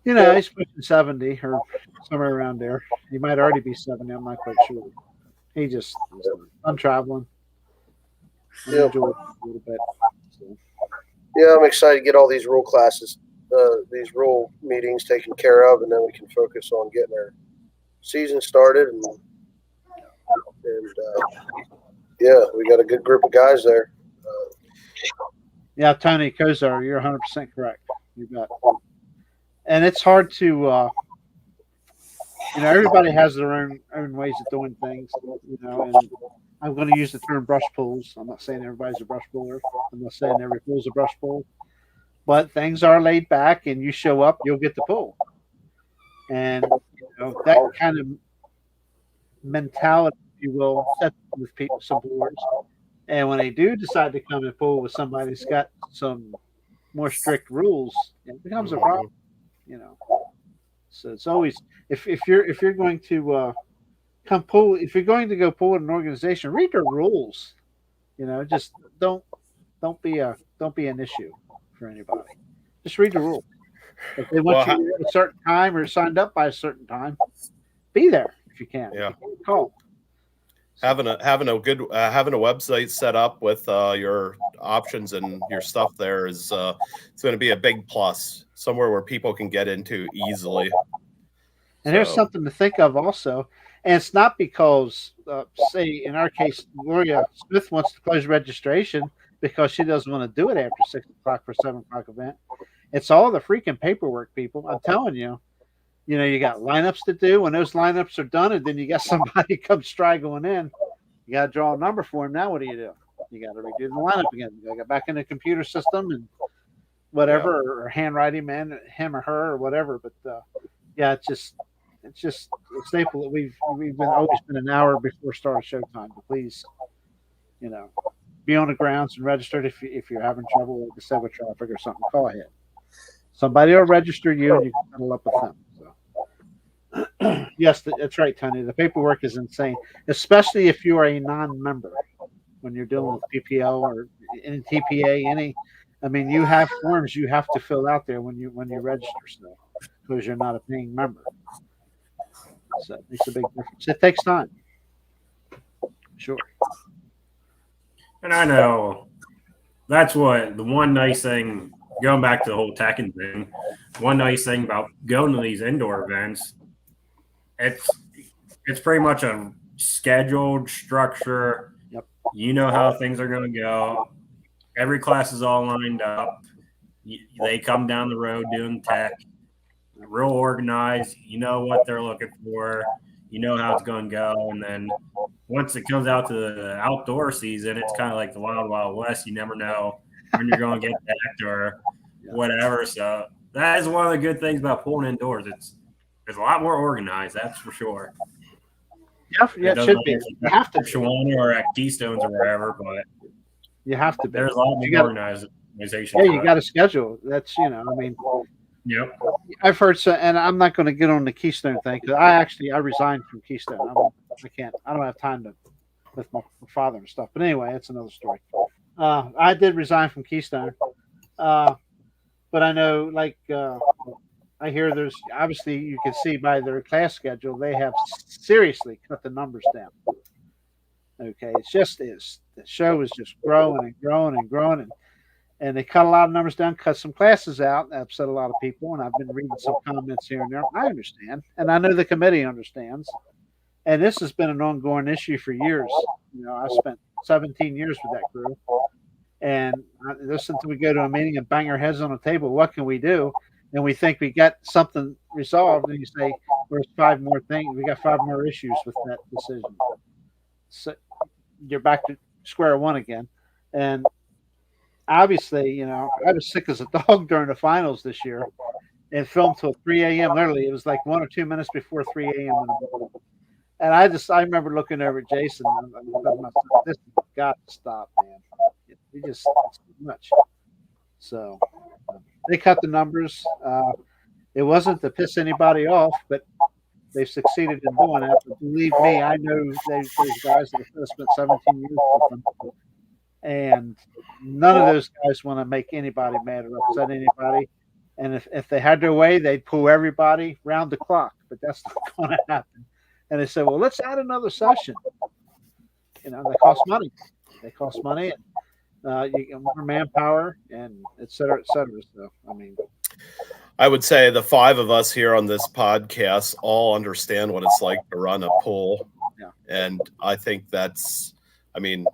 You know, he's pushing 70 or somewhere around there. He might already be 70. I'm not quite sure. He's I'm traveling. Yeah. Enjoy it a little bit. So. Yeah, I'm excited to get all these rule classes, these rule meetings taken care of, and then we can focus on getting our season started. And yeah, we got a good group of guys there. Yeah, Tony Kozar, you're 100% correct. You bet. And it's hard to, you know, everybody has their own ways of doing things, you know, and I'm going to use the term brush pulls. I'm not saying everybody's a brush puller. I'm not saying every pull's a brush pull, but things are laid back, and you show up, you'll get the pull. And, you know, that kind of mentality, if you will, sets with people, some pullers. And when they do decide to come and pull with somebody that's got some more strict rules, it becomes a problem. You know, so it's always if you're going to come pull, if you're going to go pull in an organization, read their rules. You know, just don't be an issue for anybody. Just read the rules. If they want you at a certain time or signed up by a certain time, be there if you can. Yeah, call. Having a website set up with your options and your stuff there is it's going to be a big plus. Somewhere where people can get into easily. And there's something to think of also. And it's not because, say, in our case, Gloria Smith wants to close registration because she doesn't want to do it after 6 o'clock for 7 o'clock event. It's all the freaking paperwork, people. I'm telling you. You know, you got lineups to do. When those lineups are done, and then you got somebody come straggling in, you got to draw a number for him. Now what do? You got to redo the lineup again. You got to get back in the computer system and whatever, or handwriting, man, him or her or whatever. But yeah, it's just a staple that we've always been an hour before start of showtime. But please, you know, be on the grounds and registered if you're having trouble, like I said, with traffic or something. Call ahead. Somebody will register you, and you can settle up with them. So. Yes, that's right, Tony. The paperwork is insane, especially if you are a non-member. When you're dealing with PPL or any TPA, I mean, you have forms you have to fill out there when you register stuff because you're not a paying member. So it makes a big difference. It takes time. Sure. And I know that's what the one nice thing, going back to the whole teching thing, one nice thing about going to these indoor events, it's pretty much a scheduled structure. Yep. You know how things are going to go. Every class is all lined up. They come down the road doing tech, real organized. You know what they're looking for. You know how it's going to go. And then once it comes out to the outdoor season, it's kind of like the Wild Wild West. You never know when you're going to get decked or whatever. So that is one of the good things about pulling indoors. It's a lot more organized, that's for sure. Yeah, it should be. You have to. Shawana or at Keystones or wherever, but you have to be. There's a lot more organization. Yeah, you got to schedule. That's, I mean. Yep. I've heard so, and I'm not going to get on the Keystone thing because I resigned from Keystone. I can't. I don't have time with my father and stuff. But anyway, that's another story. I did resign from Keystone, but I know, like, I hear there's obviously you can see by their class schedule they have seriously cut the numbers down. Okay, the show is just growing and growing and growing, and they cut a lot of numbers down, cut some classes out, that upset a lot of people. And I've been reading some comments here and there. I understand, and I know the committee understands. And this has been an ongoing issue for years. You know, I spent 17 years with that crew. And listen, till we go to a meeting and bang our heads on the table, what can we do? And we think we got something resolved, and you say, "There's 5 more things. We got 5 more issues with that decision." So you're back to square one again. And obviously, you know, I was sick as a dog during the finals this year, and filmed till 3 a.m. Literally, it was like 1 or 2 minutes before 3 a.m. in the morning. And I remember looking over at Jason. And I myself, this has got to stop, man. We just it's too much. So they cut the numbers. It wasn't to piss anybody off, but they've succeeded in doing that. But believe me, I know those guys that have spent 17 years with them, and none of those guys want to make anybody mad or upset anybody. And if they had their way, they'd pull everybody round the clock. But that's not going to happen. And they said, "Well, let's add another session." You know, they cost money. They cost money. And, you get more manpower, and et cetera, et cetera. So, I mean, I would say the 5 of us here on this podcast all understand what it's like to run a pool. Yeah. And I think that's, I mean,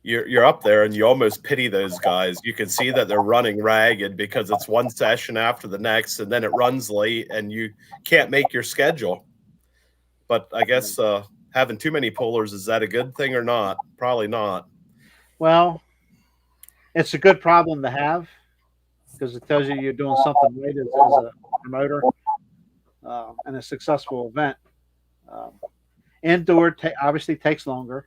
you're up there and you almost pity those guys. You can see that they're running ragged because it's one session after the next, and then it runs late and you can't make your schedule. But I guess having too many pullers, is that a good thing or not? Probably not. well, it's a good problem to have because it tells you you're doing something right as a promoter and a successful event. Indoor obviously takes longer.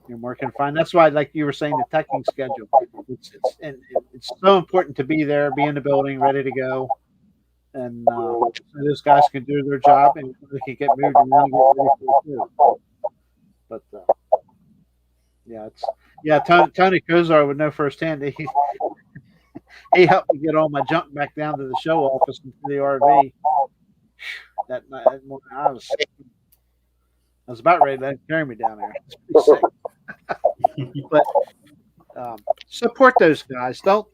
You're more confined. That's why, like you were saying, the teching schedule. It's so important to be there, be in the building, ready to go, and so those guys can do their job and they can get moved and really get ready for it too. But Tony Kozar would know firsthand. He helped me get all my junk back down to the show office and to the RV. That night, I was about ready to let him carry me down there. It's pretty sick. But support those guys. Don't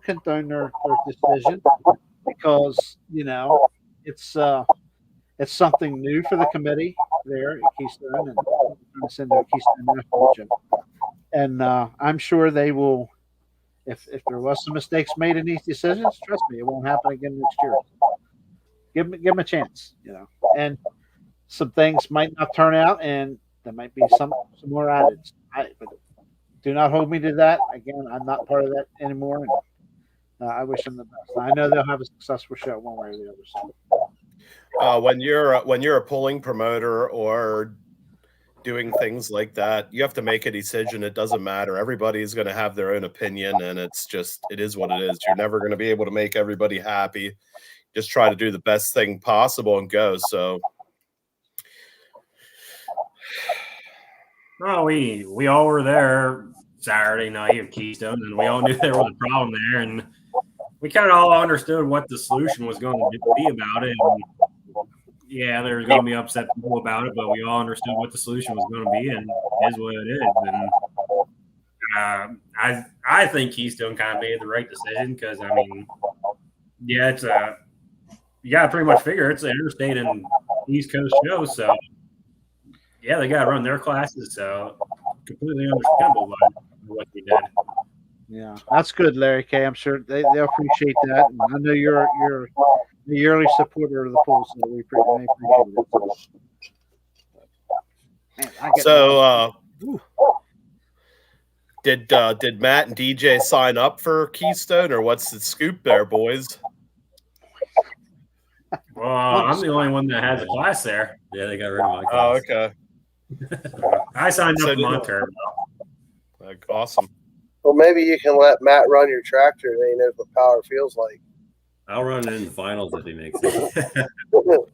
condone their decision because you know it's something new for the committee there at Keystone and send their Keystone National Show. And I'm sure they will. If there was some mistakes made in these decisions, trust me, it won't happen again next year. Give them a chance, you know. And some things might not turn out, and there might be some more added. But do not hold me to that. Again, I'm not part of that anymore, and I wish them the best. I know they'll have a successful show one way or the other. So. When you're a pulling promoter or doing things like that, you have to make a decision. It doesn't matter. Everybody's going to have their own opinion, and it is what it is. You're never going to be able to make everybody happy. Just try to do the best thing possible and go. So. Well, we all were there Saturday night at Keystone, and we all knew there was a problem there, and we kind of all understood what the solution was going to be about it. And yeah, there's going to be upset people about it, but we all understood what the solution was going to be, and it is what it is. And I think Keystone kind of made the right decision because, I mean, yeah, it's you got to pretty much figure it's an interstate and East Coast show, so yeah, they got to run their classes, so completely understandable what they did. Yeah, that's good, Larry K. I'm sure they'll appreciate that. And I know you're the yearly supporter of the pool, so we appreciate it. Man, so, did Matt and DJ sign up for Keystone, or what's the scoop there, boys? Well, I'm the only one that has a class there. Yeah, they got rid of my class. Oh, okay. I signed up for Montero. Awesome. Well, maybe you can let Matt run your tractor, and he knows what power feels like. I'll run it in the finals if he makes it.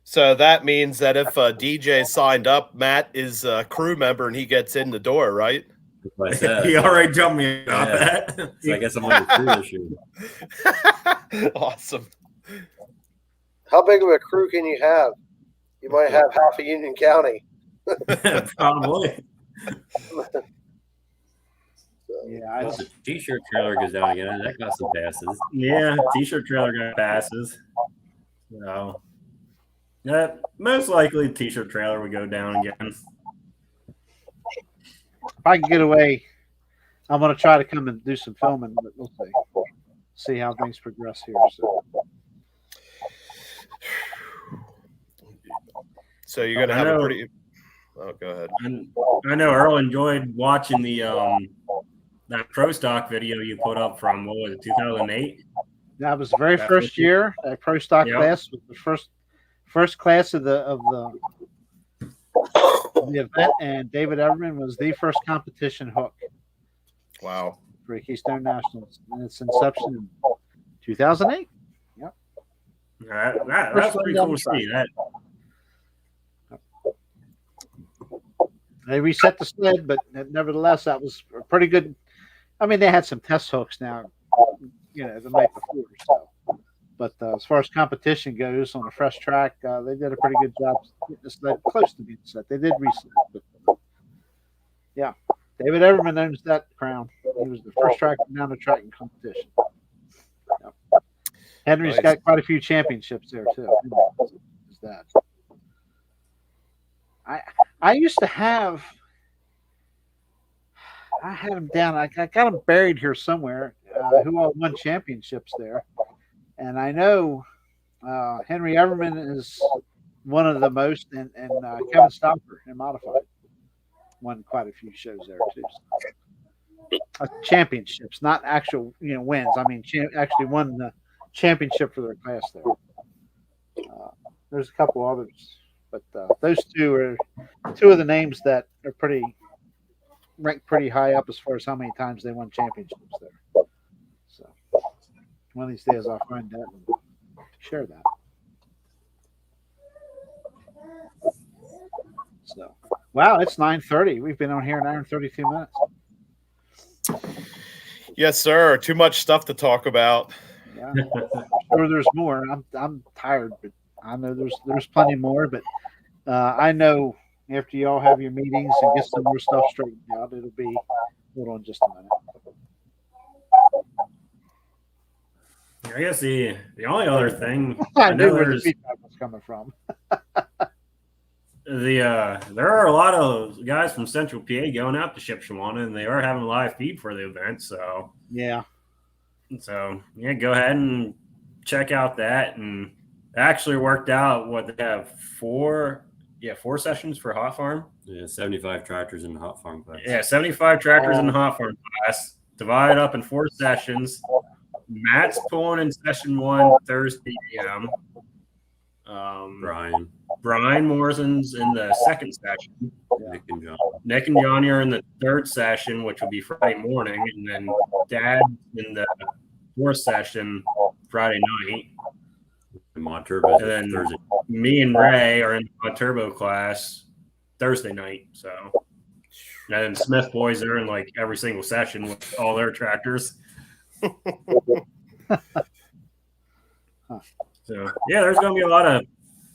So that means that if DJ signed up, Matt is a crew member and he gets in the door, right? That's what I said. He already jumped me about that. So I guess I'm on the crew issue. Awesome. How big of a crew can you have? You might have half of Union County. Probably. Yeah, The t-shirt trailer goes down again. That got some passes. Yeah, t-shirt trailer got passes. So Most likely, the T-shirt trailer would go down again. If I can get away, I'm going to try to come and do some filming, but we'll see how things progress here. So you're gonna have a pretty. Oh, go ahead. I know Earl enjoyed watching the that Pro Stock video you put up from, what was it, 2008? That was the very first year. That Pro Stock class was the first class of the event, and David Everman was the first competition hook. Wow. For Keystone Nationals, and its inception in 2008. Yep. That's pretty cool to see. That. They reset the sled, but nevertheless, that was a pretty good. I mean, they had some test hooks now, the night before. So, but as far as competition goes on a fresh track, they did a pretty good job getting the sled close to being set. They did reset, but yeah, David Everman owns that crown. He was the first track down the track in competition. Yep. Henry's got quite a few championships there too. Is that? I used to have. I had him down. I got him buried here somewhere. Who all won championships there? And I know Henry Everman is one of the most, and Kevin Stopper in modified won quite a few shows there too. So, championships, not actual wins. I mean, actually won the championship for their class there. There's a couple others. But those two are two of the names that are ranked pretty high up as far as how many times they won championships there. So one of these days I'll find that and share that. So wow, it's 9:30. We've been on here an hour and 32 minutes. Yes, sir. Too much stuff to talk about. Yeah, I'm sure there's more. I'm tired, but I know there's plenty more, but I know after you all have your meetings and get some more stuff straightened out, it'll be. Hold on just a minute. I guess the only other thing I knew where the feedback was coming from. There are a lot of guys from Central PA going out to Shipshewana, and they are having a live feed for the event. So yeah, go ahead and check out that. And it actually worked out. What they have four sessions for hot farm. Yeah, 75 tractors in the hot farm class. Yeah, 75 tractors in the hot farm class, divided up in 4 sessions. Matt's pulling in session 1 Thursday p.m. Brian Morrison's in the second session. Nick and Johnny are in the third session, which will be Friday morning, and then Dad in the fourth session Friday night. Mod Turbo. And then Thursday. Me and Ray are in the Mod Turbo class Thursday night. So, and then Smith boys are in like every single session with all their tractors. So yeah, there's going to be a lot of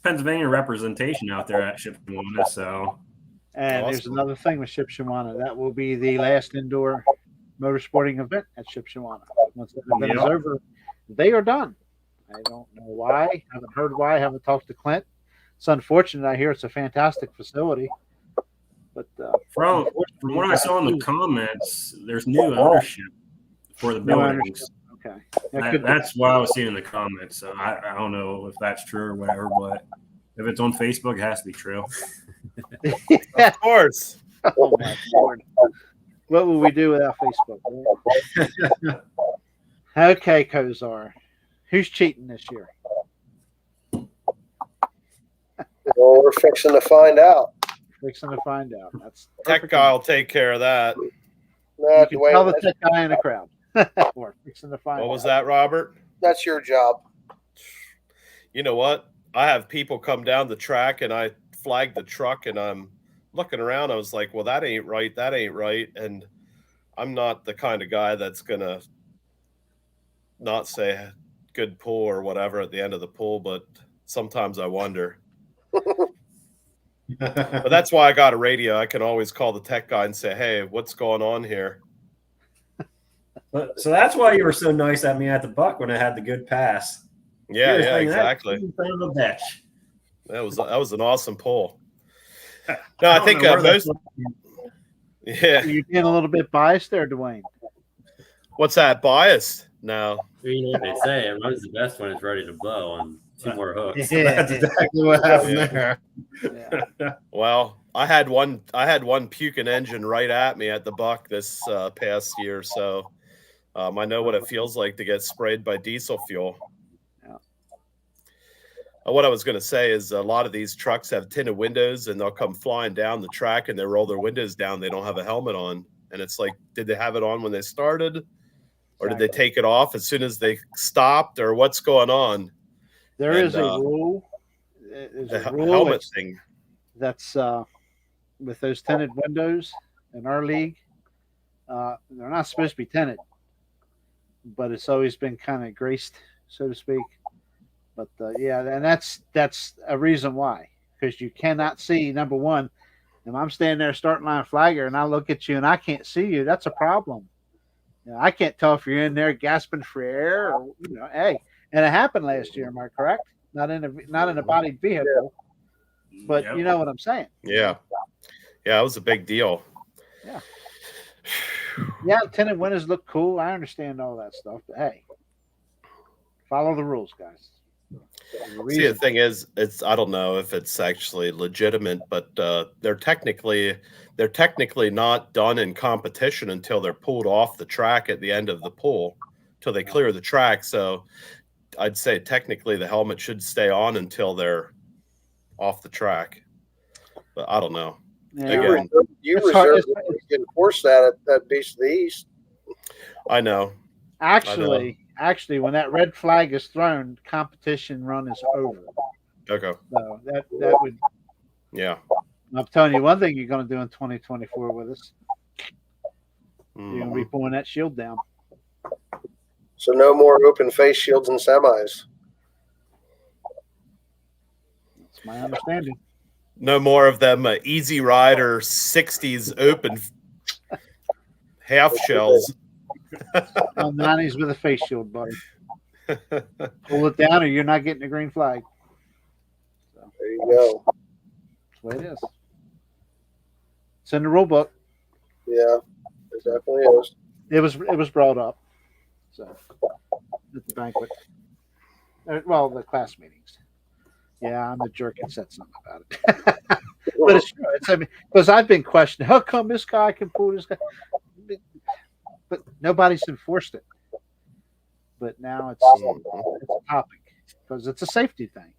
Pennsylvania representation out there at Shipshewana. So, and there's another thing with Shipshewana. That will be the last indoor motorsporting event at Shipshewana. Once the event is over, they are done. I don't know why. Haven't heard why. Haven't talked to Clint. It's unfortunate. I hear it's a fantastic facility. But from what I saw in the comments, there's new ownership for the buildings. Okay, that's what I was seeing in the comments. So I don't know if that's true or whatever, but if it's on Facebook, it has to be true. Of course. Oh my Lord! What will we do without Facebook? Okay, Kozar. Who's cheating this year? Well, we're fixing to find out. That's tech guy will take care of that. You can tell the tech guy in the crowd. We're fixing to find out. What was that, Robert? That's your job. You know what? I have people come down the track and I flag the truck and I'm looking around. I was like, well, that ain't right. That ain't right. And I'm not the kind of guy that's going to not say good pull or whatever at the end of the pull, but sometimes I wonder. But that's why I got a radio. I can always call the tech guy and say, hey, what's going on here? So that's why you were so nice at me at the Buck when I had the good pass. Yeah, exactly. Son of a bitch. That was an awesome pull. No, I think most. Yeah. Are you being a little bit biased there, Duane? What's that? Biased? No. You know what they say, it runs the best when it's ready to blow on 2 more hooks. That's exactly what happened Yeah. there. Yeah. Well, I had one puking engine right at me at the buck this past year, so I know what it feels like to get sprayed by diesel fuel. Yeah. What I was going to say is a lot of these trucks have tinted windows, and they'll come flying down the track, and they roll their windows down. They don't have a helmet on, and it's like, did they have it on when they started, or did they take it off as soon as they stopped, or what's going on? There is a rule. There's The a rule helmet thing. that's with those tinted windows in our league. They're not supposed to be tinted, but it's always been kind of graced, so to speak. But yeah, and that's a reason why, because you cannot see, number one, if I'm standing there starting line flagger and I look at you and I can't see you, that's a problem. You know, I can't tell if you're in there gasping for air or, hey, and it happened last year. Am I correct? Not in a bodied vehicle, but Yep. you know what I'm saying. Yeah, it was a big deal. Yeah. Yeah, tinted windows look cool. I understand all that stuff, but hey, follow the rules, guys. See, the thing is, I don't know if it's actually legitimate, but they're technically not done in competition until they're pulled off the track at the end of the pull, till they clear the track. So I'd say technically the helmet should stay on until they're off the track, but I don't know. Yeah. Again, You It's hard- reserve the right to enforce that at Beast of the East. I know. Actually, when that red flag is thrown, competition run is over. Okay. So that would. Yeah. I'm telling you one thing you're going to do in 2024 with us. You're going to be Mhm. pulling that shield down. So no more open face shields and semis. That's my understanding. No more of them Easy Rider 60s open half shells. 90s with a face shield, buddy. Pull it down, or you're not getting the green flag. So There you go. that's the way it is. It's in the rule book. Yeah, it definitely is. It was brought up. So at the banquet. Well, the class meetings. Yeah, I'm a jerk and said something about it. But it's true. Because I've been questioned, how come this guy can pull this guy? But nobody's enforced it. But now it's a topic because it's a safety thing.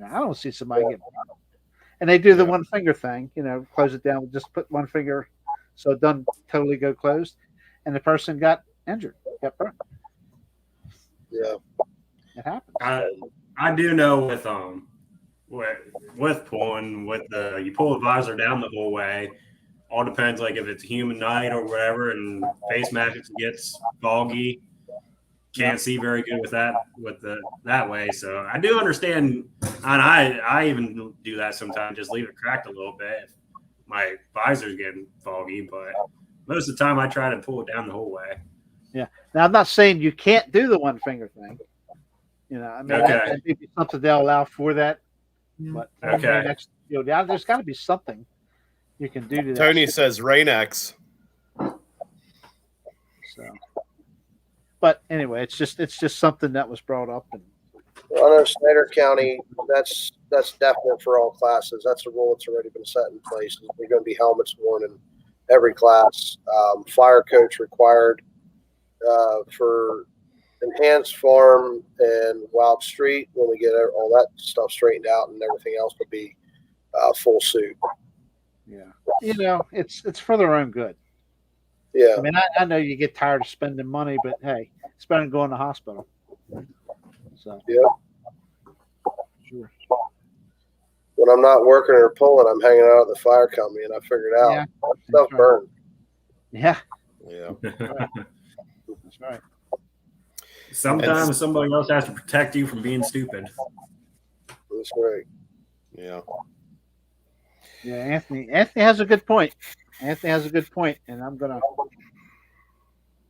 I don't see somebody getting burned. And they do the one finger thing, close it down, just put one finger so it doesn't totally go closed. And the person got injured, got burned. Yeah. It happens. I do know with pulling you pull the visor down the whole way. All depends, like if it's a humid night or whatever, and face magic gets foggy. Can't see very good with that way. So I do understand, and I even do that sometimes. Just leave it cracked a little bit if my visor's getting foggy. But most of the time, I try to pull it down the whole way. Yeah. Now I'm not saying you can't do the one finger thing. That may be something they'll allow for that. But there's got to be something you can do to that. Tony says Rain-X. So, but anyway, it's just something that was brought up. And Well, I know Snyder County, that's definite for all classes. That's a rule that's already been set in place. There's going to be helmets worn in every class. Fire coach required for enhanced farm and wild street. When we get all that stuff straightened out and everything else will be full suit. yeah, it's for their own good. Yeah. I mean, I know you get tired of spending money, but hey, it's better than going to the hospital. So Yeah. sure. When I'm not working or pulling, I'm hanging out at the fire company, and I figured out Yeah. that stuff right. burned. Yeah, Yeah. that's right. Sometimes somebody else has to protect you from being stupid. That's right. Yeah. Yeah, Anthony has a good point. And I'm gonna.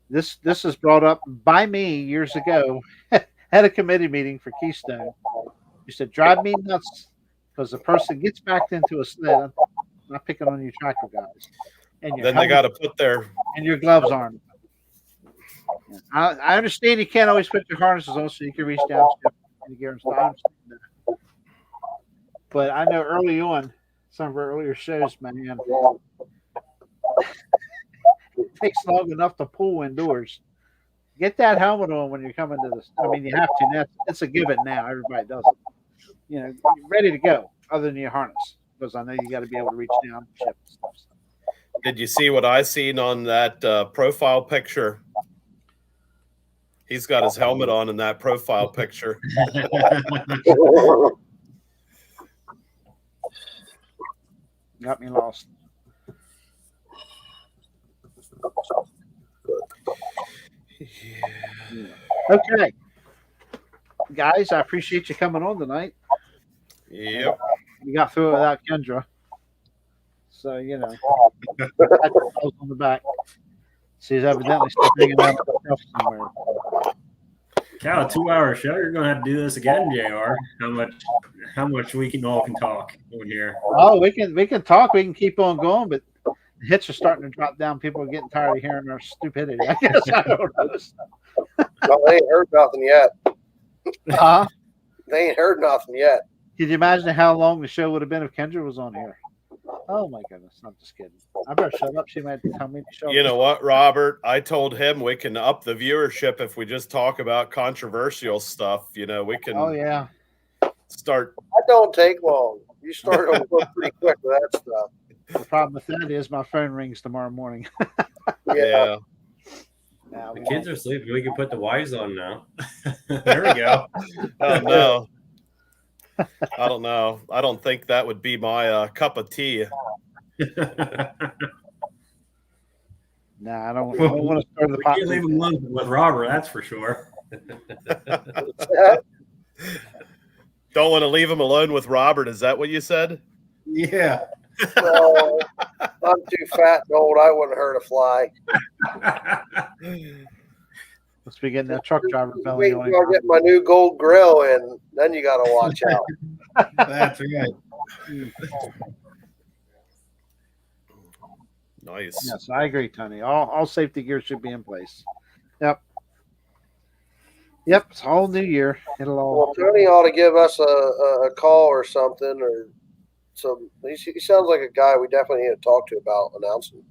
This is brought up by me years ago at a committee meeting for Keystone. You said, "Drive me nuts," because the person gets backed into a sled. I'm not picking on you tractor guys, and Then they got to put their and your gloves aren't. I understand you can't always put your harnesses on so you can reach down and gear and stuff. But I know early on, some of our earlier shows, man, it takes long enough to pull indoors. Get that helmet on when you're coming to this. I mean, you have to. It's a given now. Everybody does it. You know, you're ready to go, other than your harness, because I know you got to be able to reach down and shift and stuff. Did you see what I seen on that profile picture? He's got his helmet on in that profile picture. Got me lost. Yeah. Okay, guys, I appreciate you coming on tonight. Yep. We got through it without Kendra, so you know, pat yourselves on the back. She's evidently still hanging out somewhere. Cow, a 2-hour show. You're gonna have to do this again, JR. How much we can all talk on here. Oh, we can talk. We can keep on going, but the hits are starting to drop down. People are getting tired of hearing our stupidity. I guess I don't know. Well, they ain't heard nothing yet. Huh? They ain't heard nothing yet. Could you imagine how long the show would have been if Kendra was on here? Oh my goodness! I'm just kidding. I better shut up. She might tell me to shut up. You know what, Robert? I told him we can up the viewership if we just talk about controversial stuff. You know, we can. Oh yeah. Start. That don't take long. You start on pretty quick with that stuff. The problem with that is my phone rings tomorrow morning. Yeah. Now, The kids are sleeping. We can put the wives on now. There we go. Oh no. I don't know. I don't think that would be my cup of tea. Nah, I don't want to start the We pot. can't leave him alone with Robert, that's for sure. Don't want to leave him alone with Robert. Is that what you said? Yeah. No, I'm too fat and old. I wouldn't hurt a fly. Let's be getting that truck driver belly Wait on. until I get my new gold grill in, then you got to watch out. That's right. Nice. Yes, I agree, Tony. All safety gear should be in place. Yep. Yep, it's all new year. It'll all. Well, Tony ought to give us a call or something, or some. He sounds like a guy we definitely need to talk to about announcing.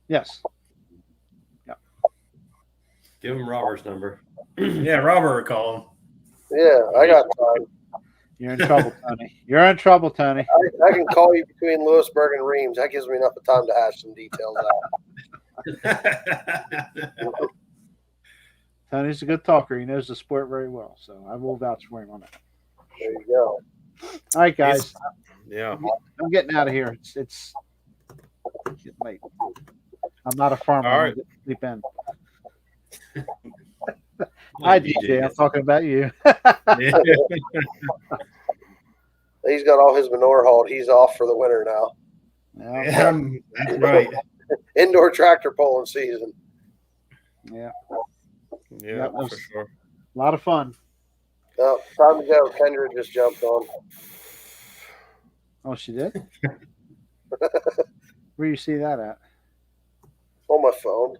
Yes. Give him Robert's number. Yeah, Robert would call him. Yeah, I got time. You're in trouble, Tony. You're in trouble, Tony. I can call you between Lewisburg and Reams. That gives me enough time to hash some details out. Tony's a good talker. He knows the sport very well, so I will vouch for him on that. There you go. All right, guys. Yeah. I'm getting out of here. It's getting late. I'm not a farmer. All I'm right. gonna get sleep in. Hi, DJ. I'm talking about you. He's got all his manure hauled. He's off for the winter now. Yeah. That's right. Indoor tractor pulling season. Yeah. Yeah, That was- for sure. A lot of fun. Oh, time to go. Kendra just jumped on. Oh, she did? Where you see that at? On my phone.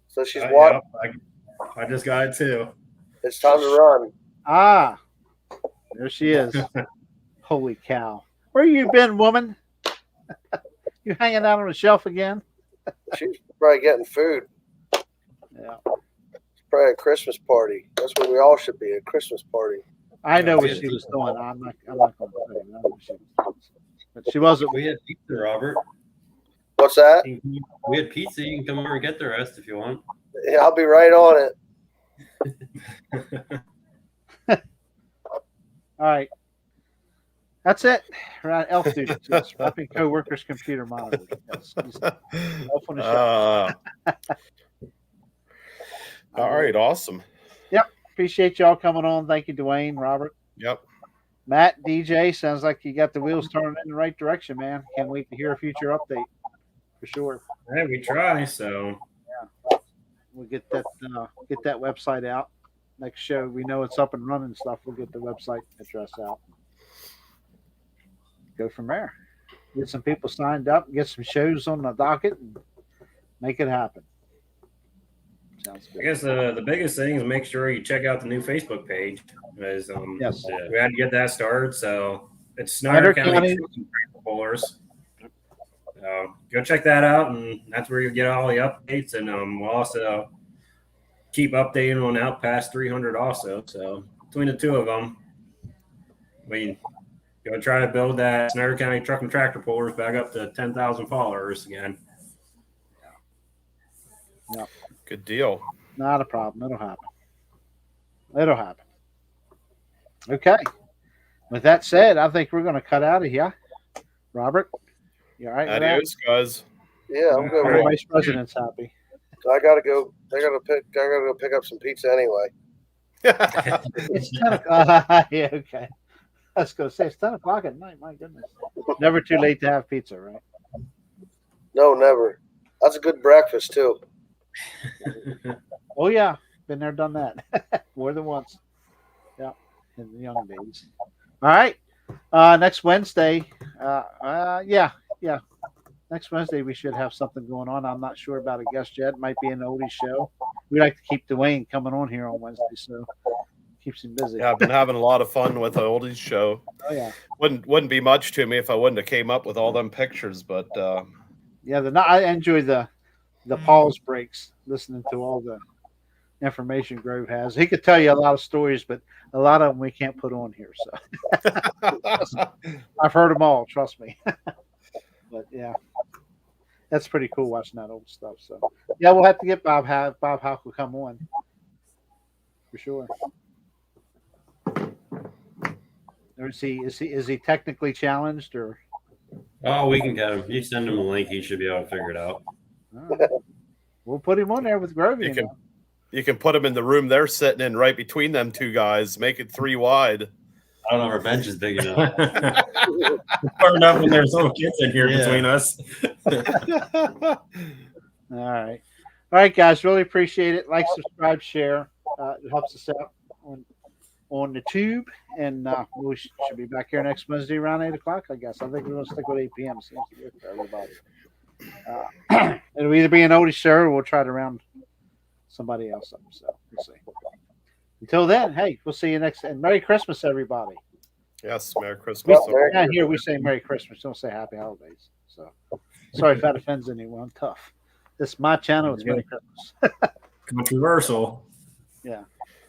So she's Yeah, watching. I just got it too. It's time to run. Ah, there she is. Holy cow. Where you been, woman? You hanging out on the shelf again? She's probably getting food. Yeah. It's probably a Christmas party. That's where we all should be, a Christmas party. I know what she was doing. I'm not going to tell you. I know what she was doing. But she wasn't. We had pizza, Robert. What's that? We had pizza. You can come over and get the rest if you want. Yeah, I'll be right on it. All right. That's it. We're on elf duty. Yes, wrapping co-workers' computer monitors. Yes. He's elf on the shelf. All right. Awesome. Appreciate y'all coming on. Thank you, Duane, Robert. Yep. Matt, DJ, sounds like you got the wheels turning in the right direction, man. Can't wait to hear a future update for sure. Yeah, we try. So We'll get that website out. Next show, we know it's up and running and stuff. We'll get the website address out. go from there. Get some people signed up, get some shows on the docket, and make it happen. Sounds I good. guess the biggest thing is make sure you check out the new Facebook page. Because, Yes. we had to get that started. So it's Snyder Snyder County County. Tractor Pullers. Go check that out, and that's where you get all the updates. And we'll also keep updating on out past 300 also. So between the two of them, we go try to build that Snyder County Truck and Tractor Pullers back up to 10,000 followers again. Good deal. Not a problem. It'll happen. It'll happen. Okay. With that said, I think we're going to cut out of here. Robert, you all right with that? Adios, guys. Yeah, I'm good. Our with it. vice president's happy. I gotta go. I gotta go pick up some pizza anyway. It's 10 o'clock. Yeah, okay. I was going to say, it's 10 o'clock at night. My goodness. Never too late to have pizza, right? No, never. That's a good breakfast too. Oh, yeah. Been there, done that. More than once. Yeah. In the young days. All right. Next Wednesday. Yeah. Next Wednesday, we should have something going on. I'm not sure about a guest yet. It might be an oldies show. We like to keep Duane coming on here on Wednesday, so keeps him busy. Yeah, I've been having a lot of fun with the oldies show. Oh, yeah. Wouldn't be much to me if I wouldn't have came up with all them pictures, but Yeah, I enjoy the pause breaks, listening to all the information Grove has. He could tell you a lot of stories, but a lot of them we can't put on here. So I've heard them all, trust me. But yeah, that's pretty cool watching that old stuff. So yeah, we'll have to get Bob Hauck will come on for sure. Or is he technically challenged or? Oh, we can get him. You send him a link, he should be able to figure it out. All right. We'll put him on there with Grovey. you can put them in the room they're sitting in right between them two guys. Make it 3 wide. I don't know if our bench is big enough. Far enough when there's little kids in here Yeah. between us. All right, guys. Really appreciate it. Like, subscribe, share. It helps us out on the tube. And we should be back here next Wednesday around 8 o'clock, I guess. I think we're going to stick with 8 p.m. Seems to be for everybody. It'll either be an oldie show or we'll try to round somebody else up. So we'll see. Until then, hey, we'll see you next. And Merry Christmas, everybody. Yes, Merry Christmas. Yeah, here we say Merry Christmas. Don't say Happy Holidays. So sorry if that offends anyone. I'm tough. This is my channel. It's Merry Christmas. Controversial. Yeah.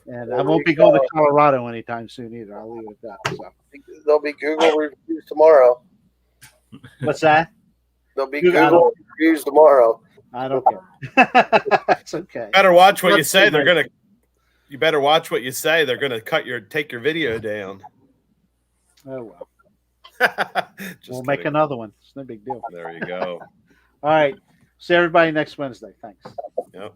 And I won't be going to Colorado anytime soon either. I'll leave it at that. So There'll be Google reviews tomorrow. what's that? There'll be Google reviews tomorrow. I don't care. It's okay. Better watch what you say. You better watch what you say. They're gonna take your video down. Oh well. Just We'll make kidding. another one. It's no big deal. There you go. All right. See everybody next Wednesday. Thanks. Yep.